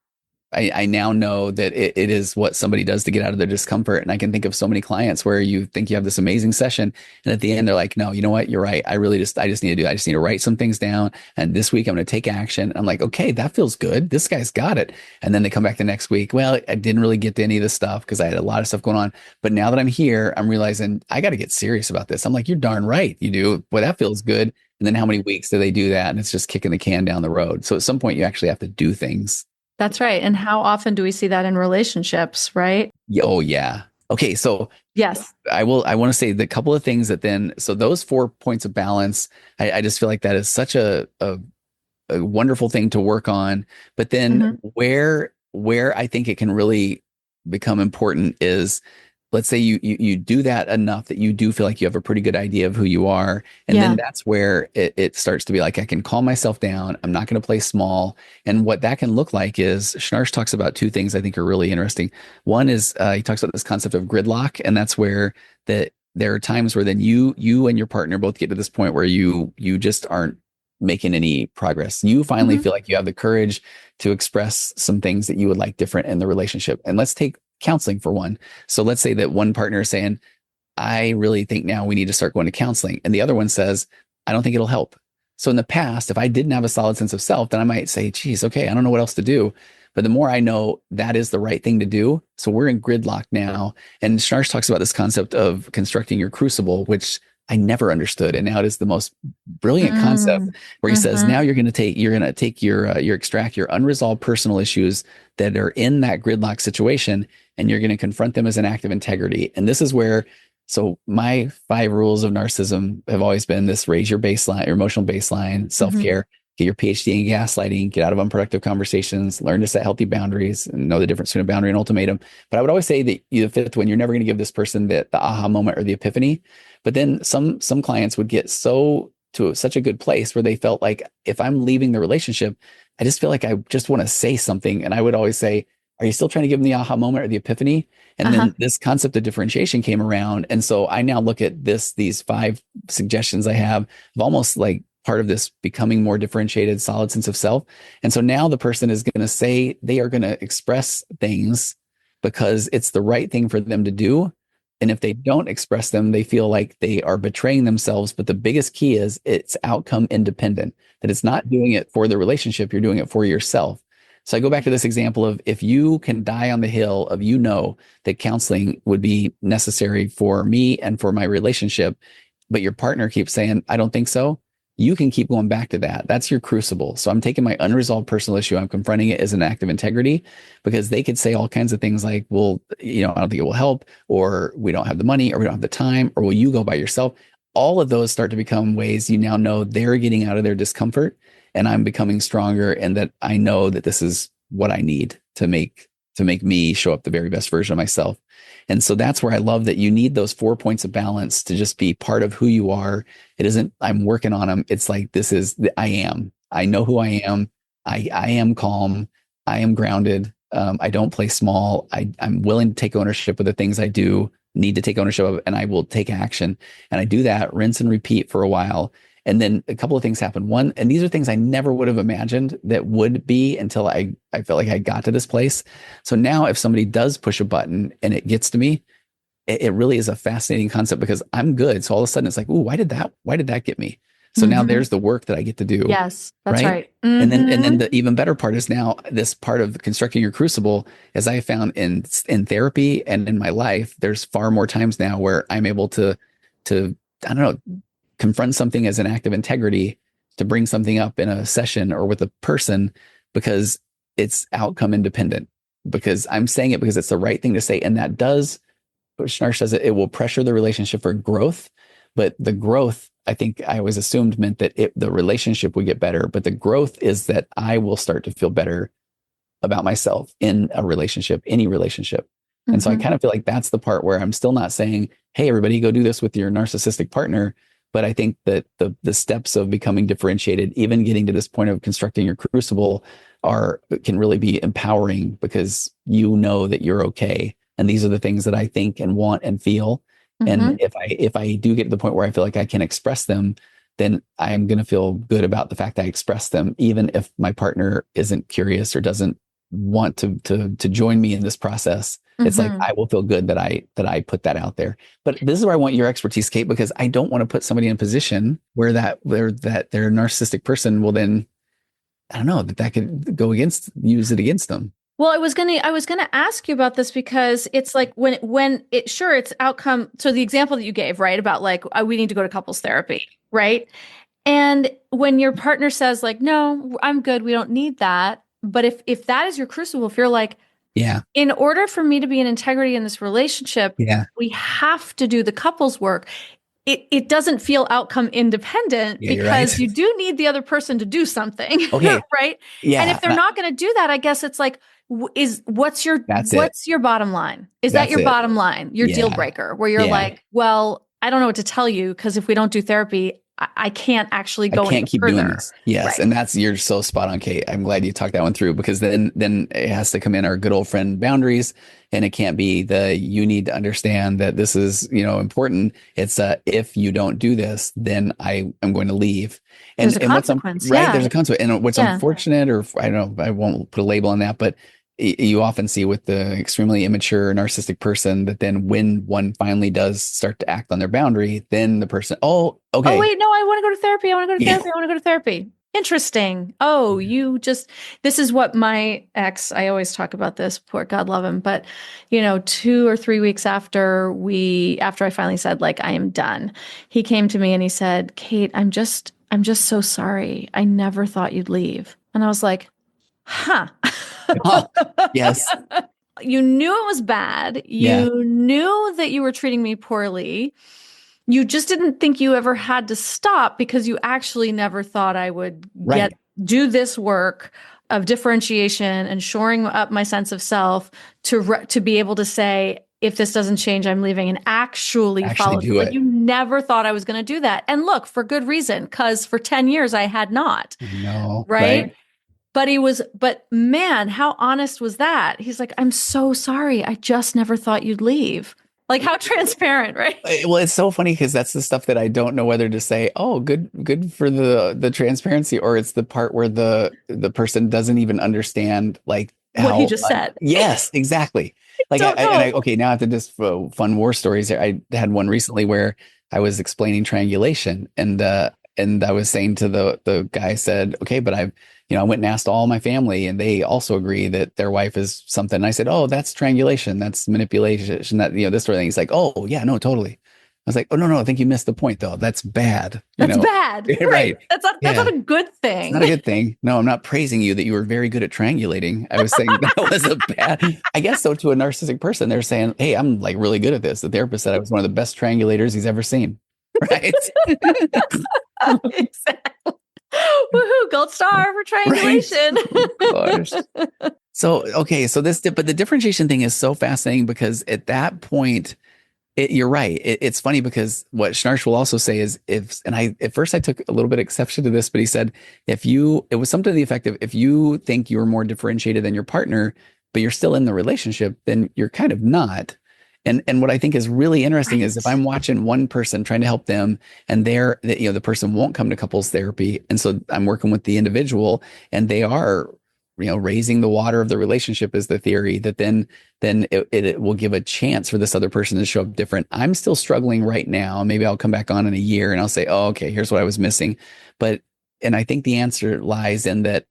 I now know that it is what somebody does to get out of their discomfort. And I can think of so many clients where you think you have this amazing session, and at the end they're like, no, you know what? You're right. I just need to I just need to write some things down. And this week I'm going to take action. And I'm like, okay, that feels good. This guy's got it. And then they come back the next week. Well, I didn't really get to any of this stuff because I had a lot of stuff going on. But now that I'm here, I'm realizing I got to get serious about this. I'm like, you're darn right. You do. Boy, that feels good. And then how many weeks do they do that? And it's just kicking the can down the road. So at some point you actually have to do things. That's right. And how often do we see that in relationships, right? Oh yeah. Okay, so Yes. I want to say the couple of things that then, so those 4 points of balance, I just feel like that is such a wonderful thing to work on. But then Mhm. where I think it can really become important is, let's say you do that enough that you do feel like you have a pretty good idea of who you are. And then Yeah. that's where it starts to be like, I can calm myself down. I'm not going to play small. And what that can look like is, Schnarch talks about two things I think are really interesting. One is he talks about this concept of gridlock. And that's where there are times where then you and your partner both get to this point where you just aren't making any progress. You finally Mhm. feel like you have the courage to express some things that you would like different in the relationship. And let's take counseling for one. So let's say that one partner is saying, I really think now we need to start going to counseling. And the other one says, I don't think it'll help. So in the past, if I didn't have a solid sense of self, then I might say, geez, okay, I don't know what else to do. But the more I know that is the right thing to do. So we're in gridlock now. And Schnarch talks about this concept of constructing your crucible, which I never understood. And now it is the most brilliant concept, Mm. where he says, Mhm. now you're going to take your extract your unresolved personal issues that are in that gridlock situation, and you're going to confront them as an act of integrity. And this is where So my 5 rules of narcissism have always been this: raise your baseline, your emotional baseline, Mhm. self-care, get your PhD in gaslighting, get out of unproductive conversations, learn to set healthy boundaries and know the difference between a boundary and ultimatum. But I would always say that the fifth one, you're never going to give this person the aha moment or the epiphany. But then some clients would get to such a good place where they felt like, if I'm leaving the relationship, I just feel like I just want to say something. And I would always say, are you still trying to give them the aha moment or the epiphany? And Uh-huh. then this concept of differentiation came around. And so I now look at these 5 suggestions I have of almost like part of this becoming more differentiated, solid sense of self. And so now the person is going to say, they are going to express things because it's the right thing for them to do. And if they don't express them, they feel like they are betraying themselves. But the biggest key is it's outcome independent, that it's not doing it for the relationship, you're doing it for yourself. So I go back to this example of, if you can die on the hill of, that counseling would be necessary for me and for my relationship, but your partner keeps saying, I don't think so. You can keep going back to that. That's your crucible. So I'm taking my unresolved personal issue, I'm confronting it as an act of integrity, because they could say all kinds of things like, well, I don't think it will help, or we don't have the money, or we don't have the time, or will you go by yourself? All of those start to become ways you now know they're getting out of their discomfort and I'm becoming stronger, and that I know that this is what I need to make me show up the very best version of myself. And so that's where I love that you need those 4 points of balance to just be part of who you are. It isn't, I'm working on them. It's like, this is the I am. I know who I am. I am calm. I am grounded. I don't play small. I'm willing to take ownership of the things I do need to take ownership of, and I will take action. And I do that, rinse and repeat for a while. And then a couple of things happen. One, and these are things I never would have imagined that would be, until I felt like I got to this place. So now if somebody does push a button and it gets to me, it really is a fascinating concept, because I'm good. So all of a sudden it's like, ooh, why did that get me? So now Mhm. there's the work that I get to do, Yes, that's right? right. And then Mhm. the even better part is, now this part of constructing your crucible, as I found in therapy and in my life, there's far more times now where I'm able to I don't know, confront something as an act of integrity, to bring something up in a session or with a person, because it's outcome independent, because I'm saying it because it's the right thing to say. And that does, Schnarch says it will pressure the relationship for growth. But the growth, I think I always assumed, meant that the relationship would get better. But the growth is that I will start to feel better about myself in a relationship, any relationship. And so I Mhm. kind of feel like that's the part where I'm still not saying, hey, everybody, go do this with your narcissistic partner. But I think that the steps of becoming differentiated, even getting to this point of constructing your crucible, can really be empowering, because you know that you're okay. And these are the things that I think and want and feel. And Mhm. if I do get to the point where I feel like I can express them, then I'm going to feel good about the fact that I expressed them, even if my partner isn't curious or doesn't want to join me in this process. It's like, Mhm. I will feel good that I put that out there. But this is where I want your expertise, Kate, because I don't want to put somebody in a position where their narcissistic person will then, I don't know, that could use it against them. Well, I was gonna ask you about this because it's like when sure it's outcome. So the example that you gave, right, about like we need to go to couples therapy, right? And when your partner says like, "No, I'm good. We don't need that." But if that is your crucible, if you're like, Yeah, in order for me to be in integrity in this relationship, yeah, we have to do the couples work. It doesn't feel outcome independent yeah. You're right. because you do need the other person to do something, Okay, right? And yeah, if they're not going to do that, I guess it's like, is that's it. what's your bottom line? Is that That's your it. bottom line, your deal Yeah, breaker, where you're yeah. like, well, I don't know what to tell you because if we don't do therapy, I can't actually I go any can't keep doing further, this. Yes, right? and you're so spot on, Kate. I'm glad you talked that one through, because then it has to come in our good old friend boundaries, and it can't be you need to understand that this is, important. It's if you don't do this, then I am going to leave. There's And a and what's consequence. right, Yeah, there's a consequence. And what's yeah. unfortunate, or I don't know, I won't put a label on that, but you often see with the extremely immature narcissistic person that then, when one finally does start to act on their boundary, then the person, oh, Oh, okay. wait, no, I want to go to therapy. I want to go to Yeah. therapy. I want to go to therapy. Interesting. Oh, this is what my ex, I always talk about this, poor God love him. But, 2 or 3 weeks after I finally said, like, I am done, he came to me and he said, Kate, I'm just so sorry. I never thought you'd leave. And I was like, huh. Oh, yes. you knew it was bad. Yeah. You knew that you were treating me poorly. You just didn't think you ever had to stop because you actually never thought I would Right. do this work of differentiation and shoring up my sense of self to be able to say, if this doesn't change, I'm leaving, and actually Actually follow through. do Like it. you never thought I was going to do that. And look, for good reason, because for 10 years I had not. I know. Right. Right. But man, how honest was that? He's like, I'm so sorry. I just never thought you'd leave. Like how transparent, right? Well, it's so funny because that's the stuff that I don't know whether to say, oh, good for the transparency, or it's the part where the person doesn't even understand like What he how just said. yes, exactly. Like Don't know. okay, now I have to just fun war stories here. I had one recently where I was explaining triangulation and I was saying to the guy, I said, okay, but I went and asked all my family and they also agree that their wife is something. And I said, oh, that's triangulation. That's manipulation. That, this sort of thing. He's like, oh yeah, no, totally. I was like, oh, no, I think you missed the point though. That's bad. That's bad. Right. Right. That's Yeah. not a good It's thing. not a good thing. No, I'm not praising you that you were very good at triangulating. I was saying that was a bad, I guess so to a narcissistic person, they're saying, hey, I'm like really good at this. The therapist said I was one of the best triangulators he's ever seen. Right. Exactly. Woohoo, gold star for Right. triangulation. Gosh. So, okay. So but the differentiation thing is so fascinating because at that point, you're right. It's funny because what Schnarch will also say is and at first I took a little bit of exception to this, but he said, it was something to the effect of, if you think you're more differentiated than your partner, but you're still in the relationship, then you're kind of not. And what I think is really interesting is if Right. I'm watching one person trying to help them and the person won't come to couples therapy. And so I'm working with the individual and they are, raising the water of the relationship is the theory that then it will give a chance for this other person to show up different. I'm still struggling right now. Maybe I'll come back on in a year and I'll say, oh, okay, here's what I was missing. And I think the answer lies in that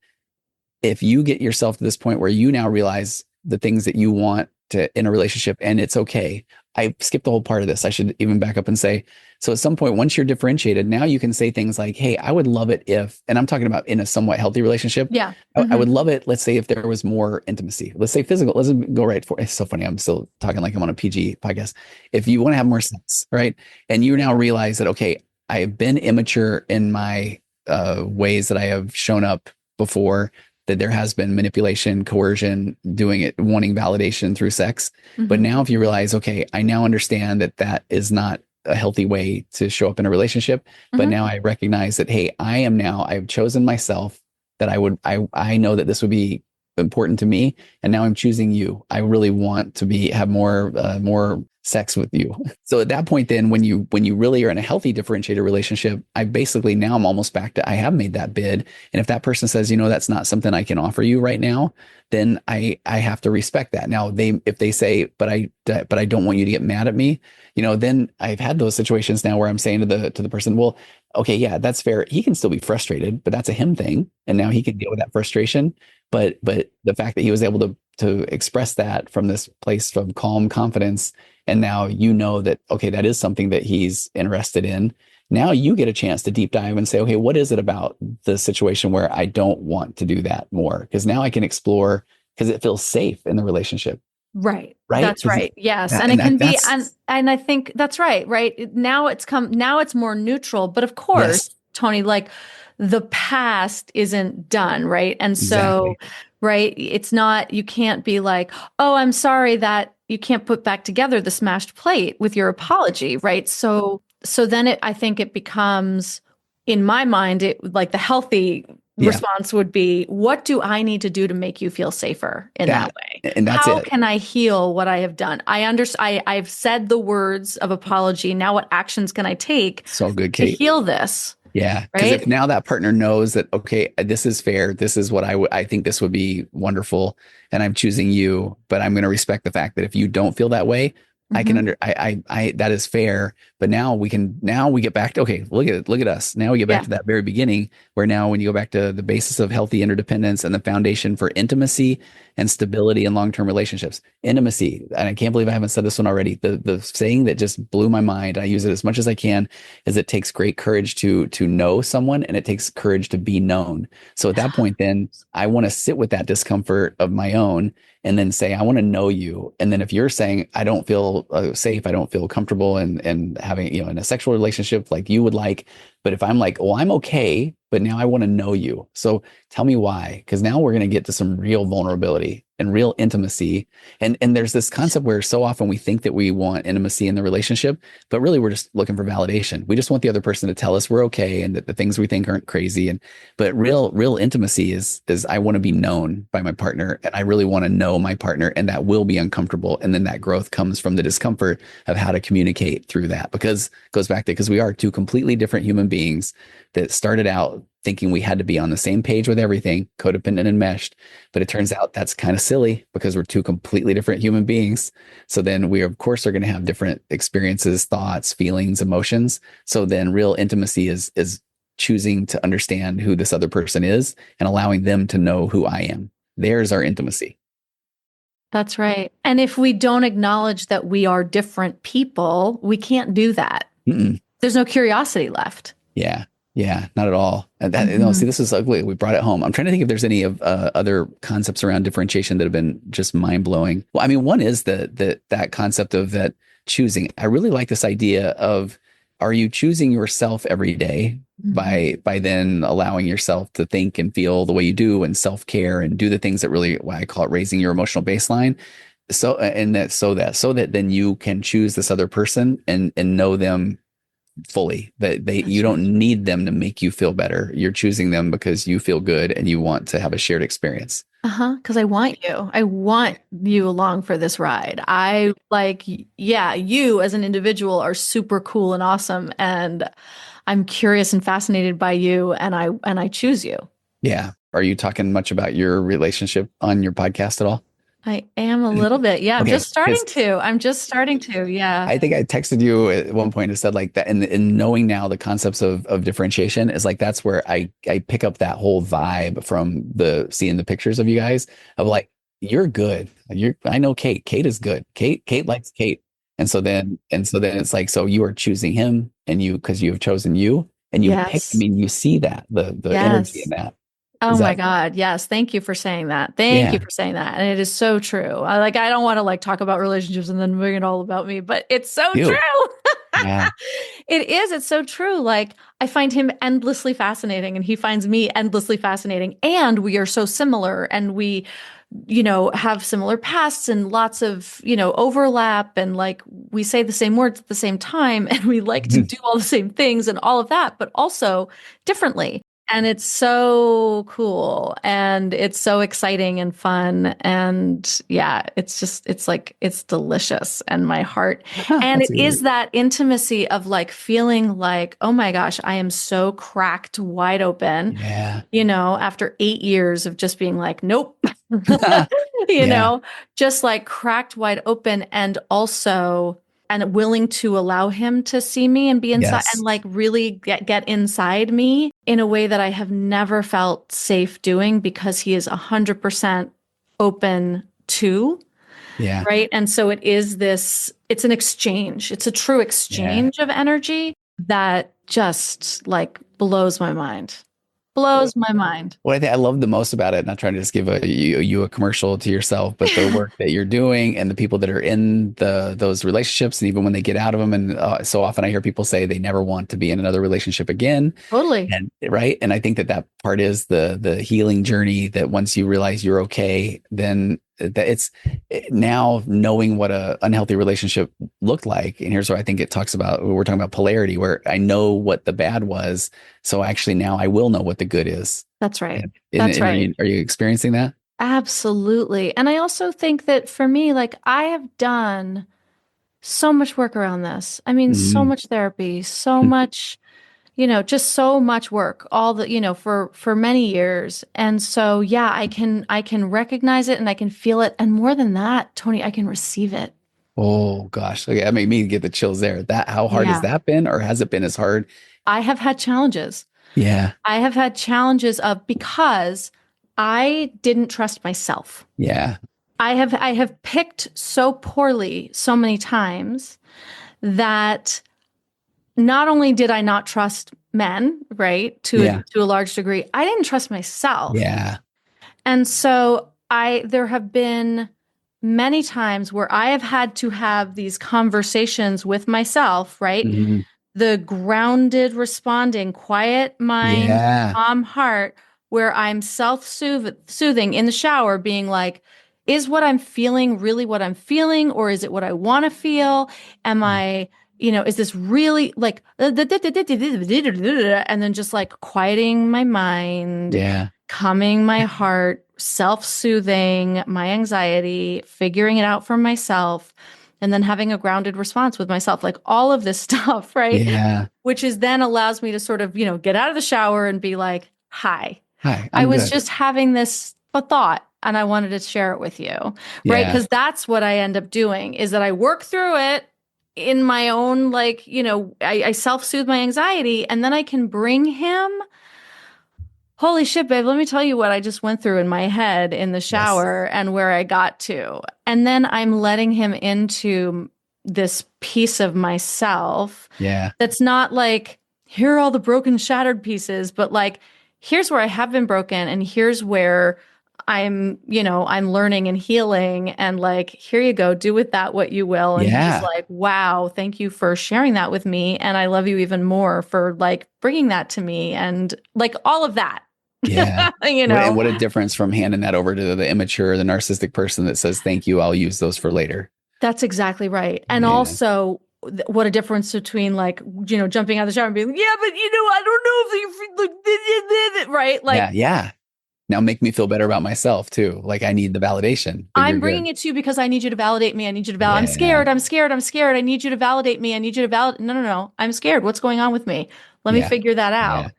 if you get yourself to this point where you now realize the things that you want in a relationship and it's okay. I skipped the whole part of this. I should even back up and say, so at some point, once you're differentiated, now you can say things like, hey, I would love it if, and I'm talking about in a somewhat healthy relationship. Yeah. I would love it. Let's say if there was more intimacy, let's say physical, let's go right for, it's so funny. I'm still talking like I'm on a PG podcast. If you want to have more sex, right. And you now realize that, okay, I have been immature in my ways that I have shown up before, that there has been manipulation, coercion, doing it, wanting validation through sex. But now if you realize, okay, I now understand that that is not a healthy way to show up in a relationship. But now I recognize that, hey, I've chosen myself that I know that this would be important to me. And now I'm choosing you. I really want to have more sex with you. So at that point, then when you really are in a healthy differentiated relationship, I'm almost back to, I have made that bid. And if that person says, that's not something I can offer you right now, then I have to respect that. Now if they say, but I don't want you to get mad at me, then I've had those situations now where I'm saying to the person, well, okay, yeah, that's fair. He can still be frustrated, but that's a him thing. And now he can deal with that frustration. But the fact that he was able to express that from this place of calm confidence, and now that, okay, that is something that he's interested in. Now you get a chance to deep dive and say, okay, what is it about the situation where I don't want to do that more? Because now I can explore because it feels safe in the relationship. Right. Right. That's right. Yes. That, And and it that, can be, that's and I think that's right. Right. Now it's more neutral, but of course, yes, Tony, like the past isn't done. Right. And so, exactly. right. It's not, you can't be like, oh, I'm sorry that you can't put back together the smashed plate with your apology. Right. So then I think it becomes, in my mind, it like the healthy Yeah. response would be, what do I need to do to make you feel safer in that way? And that's How it. can I heal what I have done? I understand. I've said the words of apology. Now, what actions can I take So good, to Kate. heal this? Yeah, because if Right? now that partner knows that, okay, this is fair, this is what I think this would be wonderful, and I'm choosing you, but I'm going to respect the fact that if you don't feel that way, I can Mm-hmm. that is fair. But now we get back to, okay, look at us. Now we get back Yeah. to that very beginning where now when you go back to the basis of healthy interdependence and the foundation for intimacy and stability in long-term relationships, intimacy. And I can't believe I haven't said this one already. The saying that just blew my mind, I use it as much as I can, is it takes great courage to know someone and it takes courage to be known. So at that point, then I want to sit with that discomfort of my own and then say, I want to know you. And then if you're saying, I don't feel safe, I don't feel comfortable and having, in a sexual relationship like you would like, but if I'm like, oh, I'm okay, but now I want to know you. So tell me why, because now we're going to get to some real vulnerability and real intimacy. And there's this concept where so often we think that we want intimacy in the relationship, but really we're just looking for validation. We just want the other person to tell us we're okay and that the things we think aren't crazy. And but real intimacy is I want to be known by my partner, and I really want to know my partner, and that will be uncomfortable. And then that growth comes from the discomfort of how to communicate through that, because it goes back to, because we are two completely different human beings that started out thinking we had to be on the same page with everything, codependent and meshed. But it turns out that's kind of silly, because we're two completely different human beings. So then we, of course, are going to have different experiences, thoughts, feelings, emotions. So then real intimacy is choosing to understand who this other person is and allowing them to know who I am. There's our intimacy. That's right. And if we don't acknowledge that we are different people, we can't do that. Mm-mm. There's no curiosity left. Yeah. Yeah, not at all. And that, see, this is ugly. We brought it home. I'm trying to think if there's any of other concepts around differentiation that have been just mind blowing. Well, I mean, one is that concept of that choosing. I really like this idea of, are you choosing yourself every day by then allowing yourself to think and feel the way you do, and self care, and do the things that really, what I call it, raising your emotional baseline. So that then you can choose this other person and know them fully, that you don't need them to make you feel better. You're choosing them because you feel good and you want to have a shared experience. Because I want you. I want you along for this ride. I like, yeah, you as an individual are super cool and awesome, and I'm curious and fascinated by you, and I choose you. Yeah. Are you talking much about your relationship on your podcast at all? I am a little bit. Yeah, I'm Okay, just starting because to. I'm just starting to. Yeah. I think I texted you at one point and said like that, and knowing now the concepts of differentiation is like, that's where I pick up that whole vibe from the seeing the pictures of you guys, of like, you're good. I know Kate is good. Kate likes Kate. And so then it's like, so you are choosing him, and because you have chosen you, and you pick, I Yes. mean, you see that the energy in Yes. that. Oh Is my that, God. Yes. Thank you for saying that. Thank you yeah, for saying that. And it is so true. I don't want to like talk about relationships and then make it all about me, but it's so you. true. Yeah. It is. It's so true. Like I find him endlessly fascinating and he finds me endlessly fascinating. And we are so similar, and we, have similar pasts and lots of, overlap, and like we say the same words at the same time, and we like to do all the same things and all of that, but also differently. And it's so cool, and it's so exciting and fun. And yeah, it's delicious. And my heart, and That's it good. is that intimacy of like feeling like, oh my gosh, I am so cracked wide open, Yeah. after 8 years of just being like, nope, Yeah. just like cracked wide open, and also and willing to allow him to see me and be inside and Yes. like really get inside me in a way that I have never felt safe doing, because he is 100% open to, Yeah. right? And so it's an exchange. It's a true Yeah. exchange of energy that just like blows my mind. Blows my mind. What I think I love the most about it, not trying to just give you a commercial to yourself, but the work that you're doing and the people that are in those relationships, and even when they get out of them, and so often I hear people say they never want to be in another relationship again, Totally. and right, and I think that part is the healing journey. That once you realize you're okay, then that it's now knowing what a unhealthy relationship looked like. And here's where I think it talks about, we're talking about polarity, where I know what the bad was, so actually now I will know what the good is. That's right. And That's are right. you experiencing that? Absolutely. And I also think that for me, like I have done so much work around this. I mean, so Mhm. much therapy, so much, just so much work, all the, for many years. And so, yeah, I can recognize it and I can feel it. And more than that, Tony, I can receive it. Oh gosh. Okay. That made me get the chills there. How hard has Yeah. that been, or has it been as hard? I have had challenges. Yeah. I have had challenges of because I didn't trust myself. Yeah. I have picked so poorly so many times that not only did I not trust men, right, Yeah. to a large degree, I didn't trust myself. Yeah. And so there have been many times where I have had to have these conversations with myself, right? Mhm. The grounded responding, quiet mind, Yeah. calm heart, where I'm self-soothing in the shower, being like, is what I'm feeling really what I'm feeling, or is it what I want to feel? Am I, is this really like, and then just like quieting my mind, Yeah. calming my heart, self-soothing my anxiety, figuring it out for myself, and then having a grounded response with myself, like all of this stuff, right? Yeah. Which is then allows me to sort of, get out of the shower and be like, hi, Hi, I I'm was good. just having this a thought and I wanted to share it with you, right? Yeah. Because that's what I end up doing is that I work through it in my own, like, I self-soothe my anxiety and then I can bring him. Holy shit, babe, let me tell you what I just went through in my head in the Yes. shower and where I got to. And then I'm letting him into this piece of myself Yeah. that's not like, here are all the broken, shattered pieces, but like, here's where I have been broken and here's where I'm learning and healing. And like, here you go, do with that what you will. And he's Yeah. like, wow, thank you for sharing that with me. And I love you even more for like bringing that to me and like all of that. Yeah. you And know, what a difference from handing that over to the immature, the narcissistic person that says, thank you, I'll use those for later. that's exactly right. And Yeah. also, what a difference between like, jumping out of the shower and being like, yeah, but I don't know if you right? Like, Yeah. Yeah. Now make me feel better about myself too. Like I need the validation, but you're I'm good. bringing it to you because I need you to validate me. I need you to validate. I'm Yeah. scared. I'm scared. I'm scared. I need you to validate me. I need you to validate. No, no, no. I'm scared. What's going on with me? Let me Yeah. figure that Yeah. out.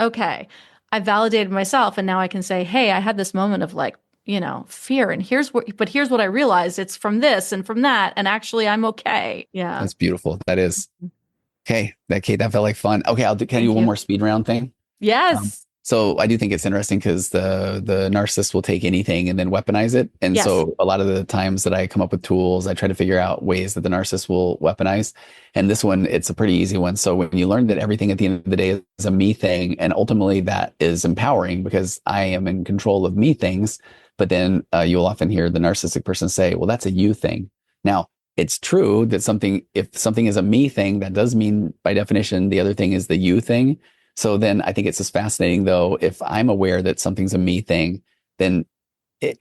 Okay. I validated myself and now I can say, hey, I had this moment of like, fear. And here's what I realized. It's from this and from that. And actually I'm okay. Yeah. That's beautiful. That is. Okay. That felt like fun. Okay. Can I do Thank one you. more speed round thing? Yes. So I do think it's interesting because the narcissist will take anything and then weaponize it. And Yes. so a lot of the times that I come up with tools, I try to figure out ways that the narcissist will weaponize. And this one, it's a pretty easy one. So when you learn that everything at the end of the day is a me thing, and ultimately that is empowering because I am in control of me things. But then you'll often hear the narcissistic person say, well, that's a you thing. Now, it's true that if something is a me thing, that does mean by definition, the other thing is the you thing. So then I think it's just fascinating though, if I'm aware that something's a me thing, then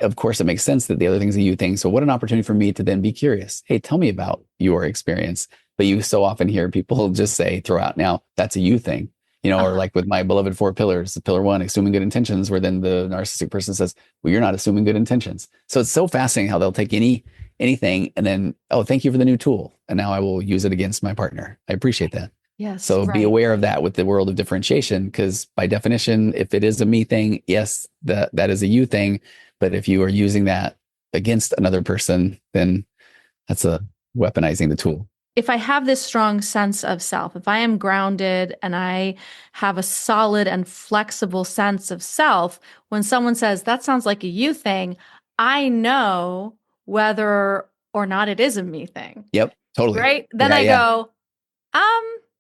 of course it makes sense that the other thing's a you thing. So what an opportunity for me to then be curious. Hey, tell me about your experience. But you so often hear people just say, throw out now, that's a you thing. Or Uh-huh. like with my beloved 4 pillars, pillar 1, assuming good intentions, where then the narcissistic person says, well, you're not assuming good intentions. So it's so fascinating how they'll take anything and then, oh, thank you for the new tool. And now I will use it against my partner. I appreciate that. Yes. So be Right. aware of that with the world of differentiation, because by definition, if it is a me thing, yes, that is a you thing. But if you are using that against another person, then that's a weaponizing the tool. If I have this strong sense of self, if I am grounded and I have a solid and flexible sense of self, when someone says that sounds like a you thing, I know whether or not it is a me thing, Yep, totally. right? Then Yeah, I yeah. go,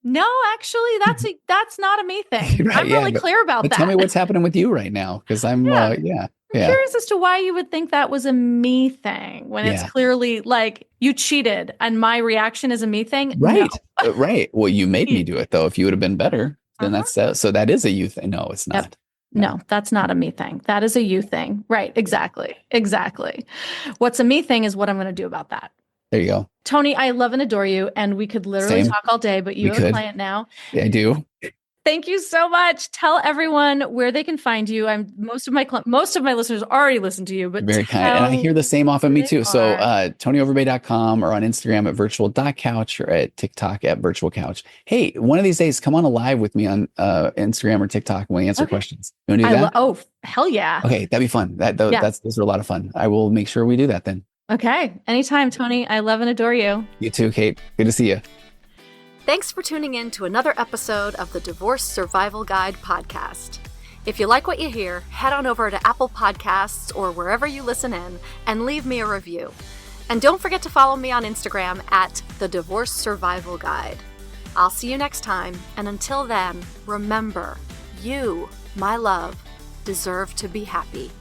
no, actually, that's not a me thing. Right, I'm yeah. really clear about But tell that. me what's happening with you right now, because I'm, Yeah. yeah, I'm yeah, curious as to why you would think that was a me thing when it's yeah. clearly like you cheated and my reaction is a me thing. No. Right, right. Well, you made me do it though. If you would have been better, then Uh-huh. so that is a you thing. No, it's Yep. not. No. No, that's not a me thing. That is a you thing. Right. Exactly. Exactly. What's a me thing is what I'm going to do about that. There you go. Tony, I love and adore you. And we could literally Same. talk all day, but you We have a could. client now. Yeah, I do. Thank you so much. Tell everyone where they can find you. Most of my listeners already listen to you, but Very kind. And I tell hear the same off of who me they too. So are. TonyOverbay.com or on Instagram at virtual.couch or at TikTok at virtual couch. Hey, one of these days, come on a live with me on Instagram or TikTok when we answer Okay. questions. You want to do that? Oh, hell yeah. Okay, that'd be fun. Yeah. Those are a lot of fun. I will make sure we do that then. Okay. Anytime, Tony. I love and adore you. You too, Kate. Good to see you. Thanks for tuning in to another episode of the Divorce Survival Guide podcast. If you like what you hear, head on over to Apple Podcasts or wherever you listen in and leave me a review. And don't forget to follow me on Instagram at the Divorce Survival Guide. I'll see you next time, and until then, remember, you, my love, deserve to be happy.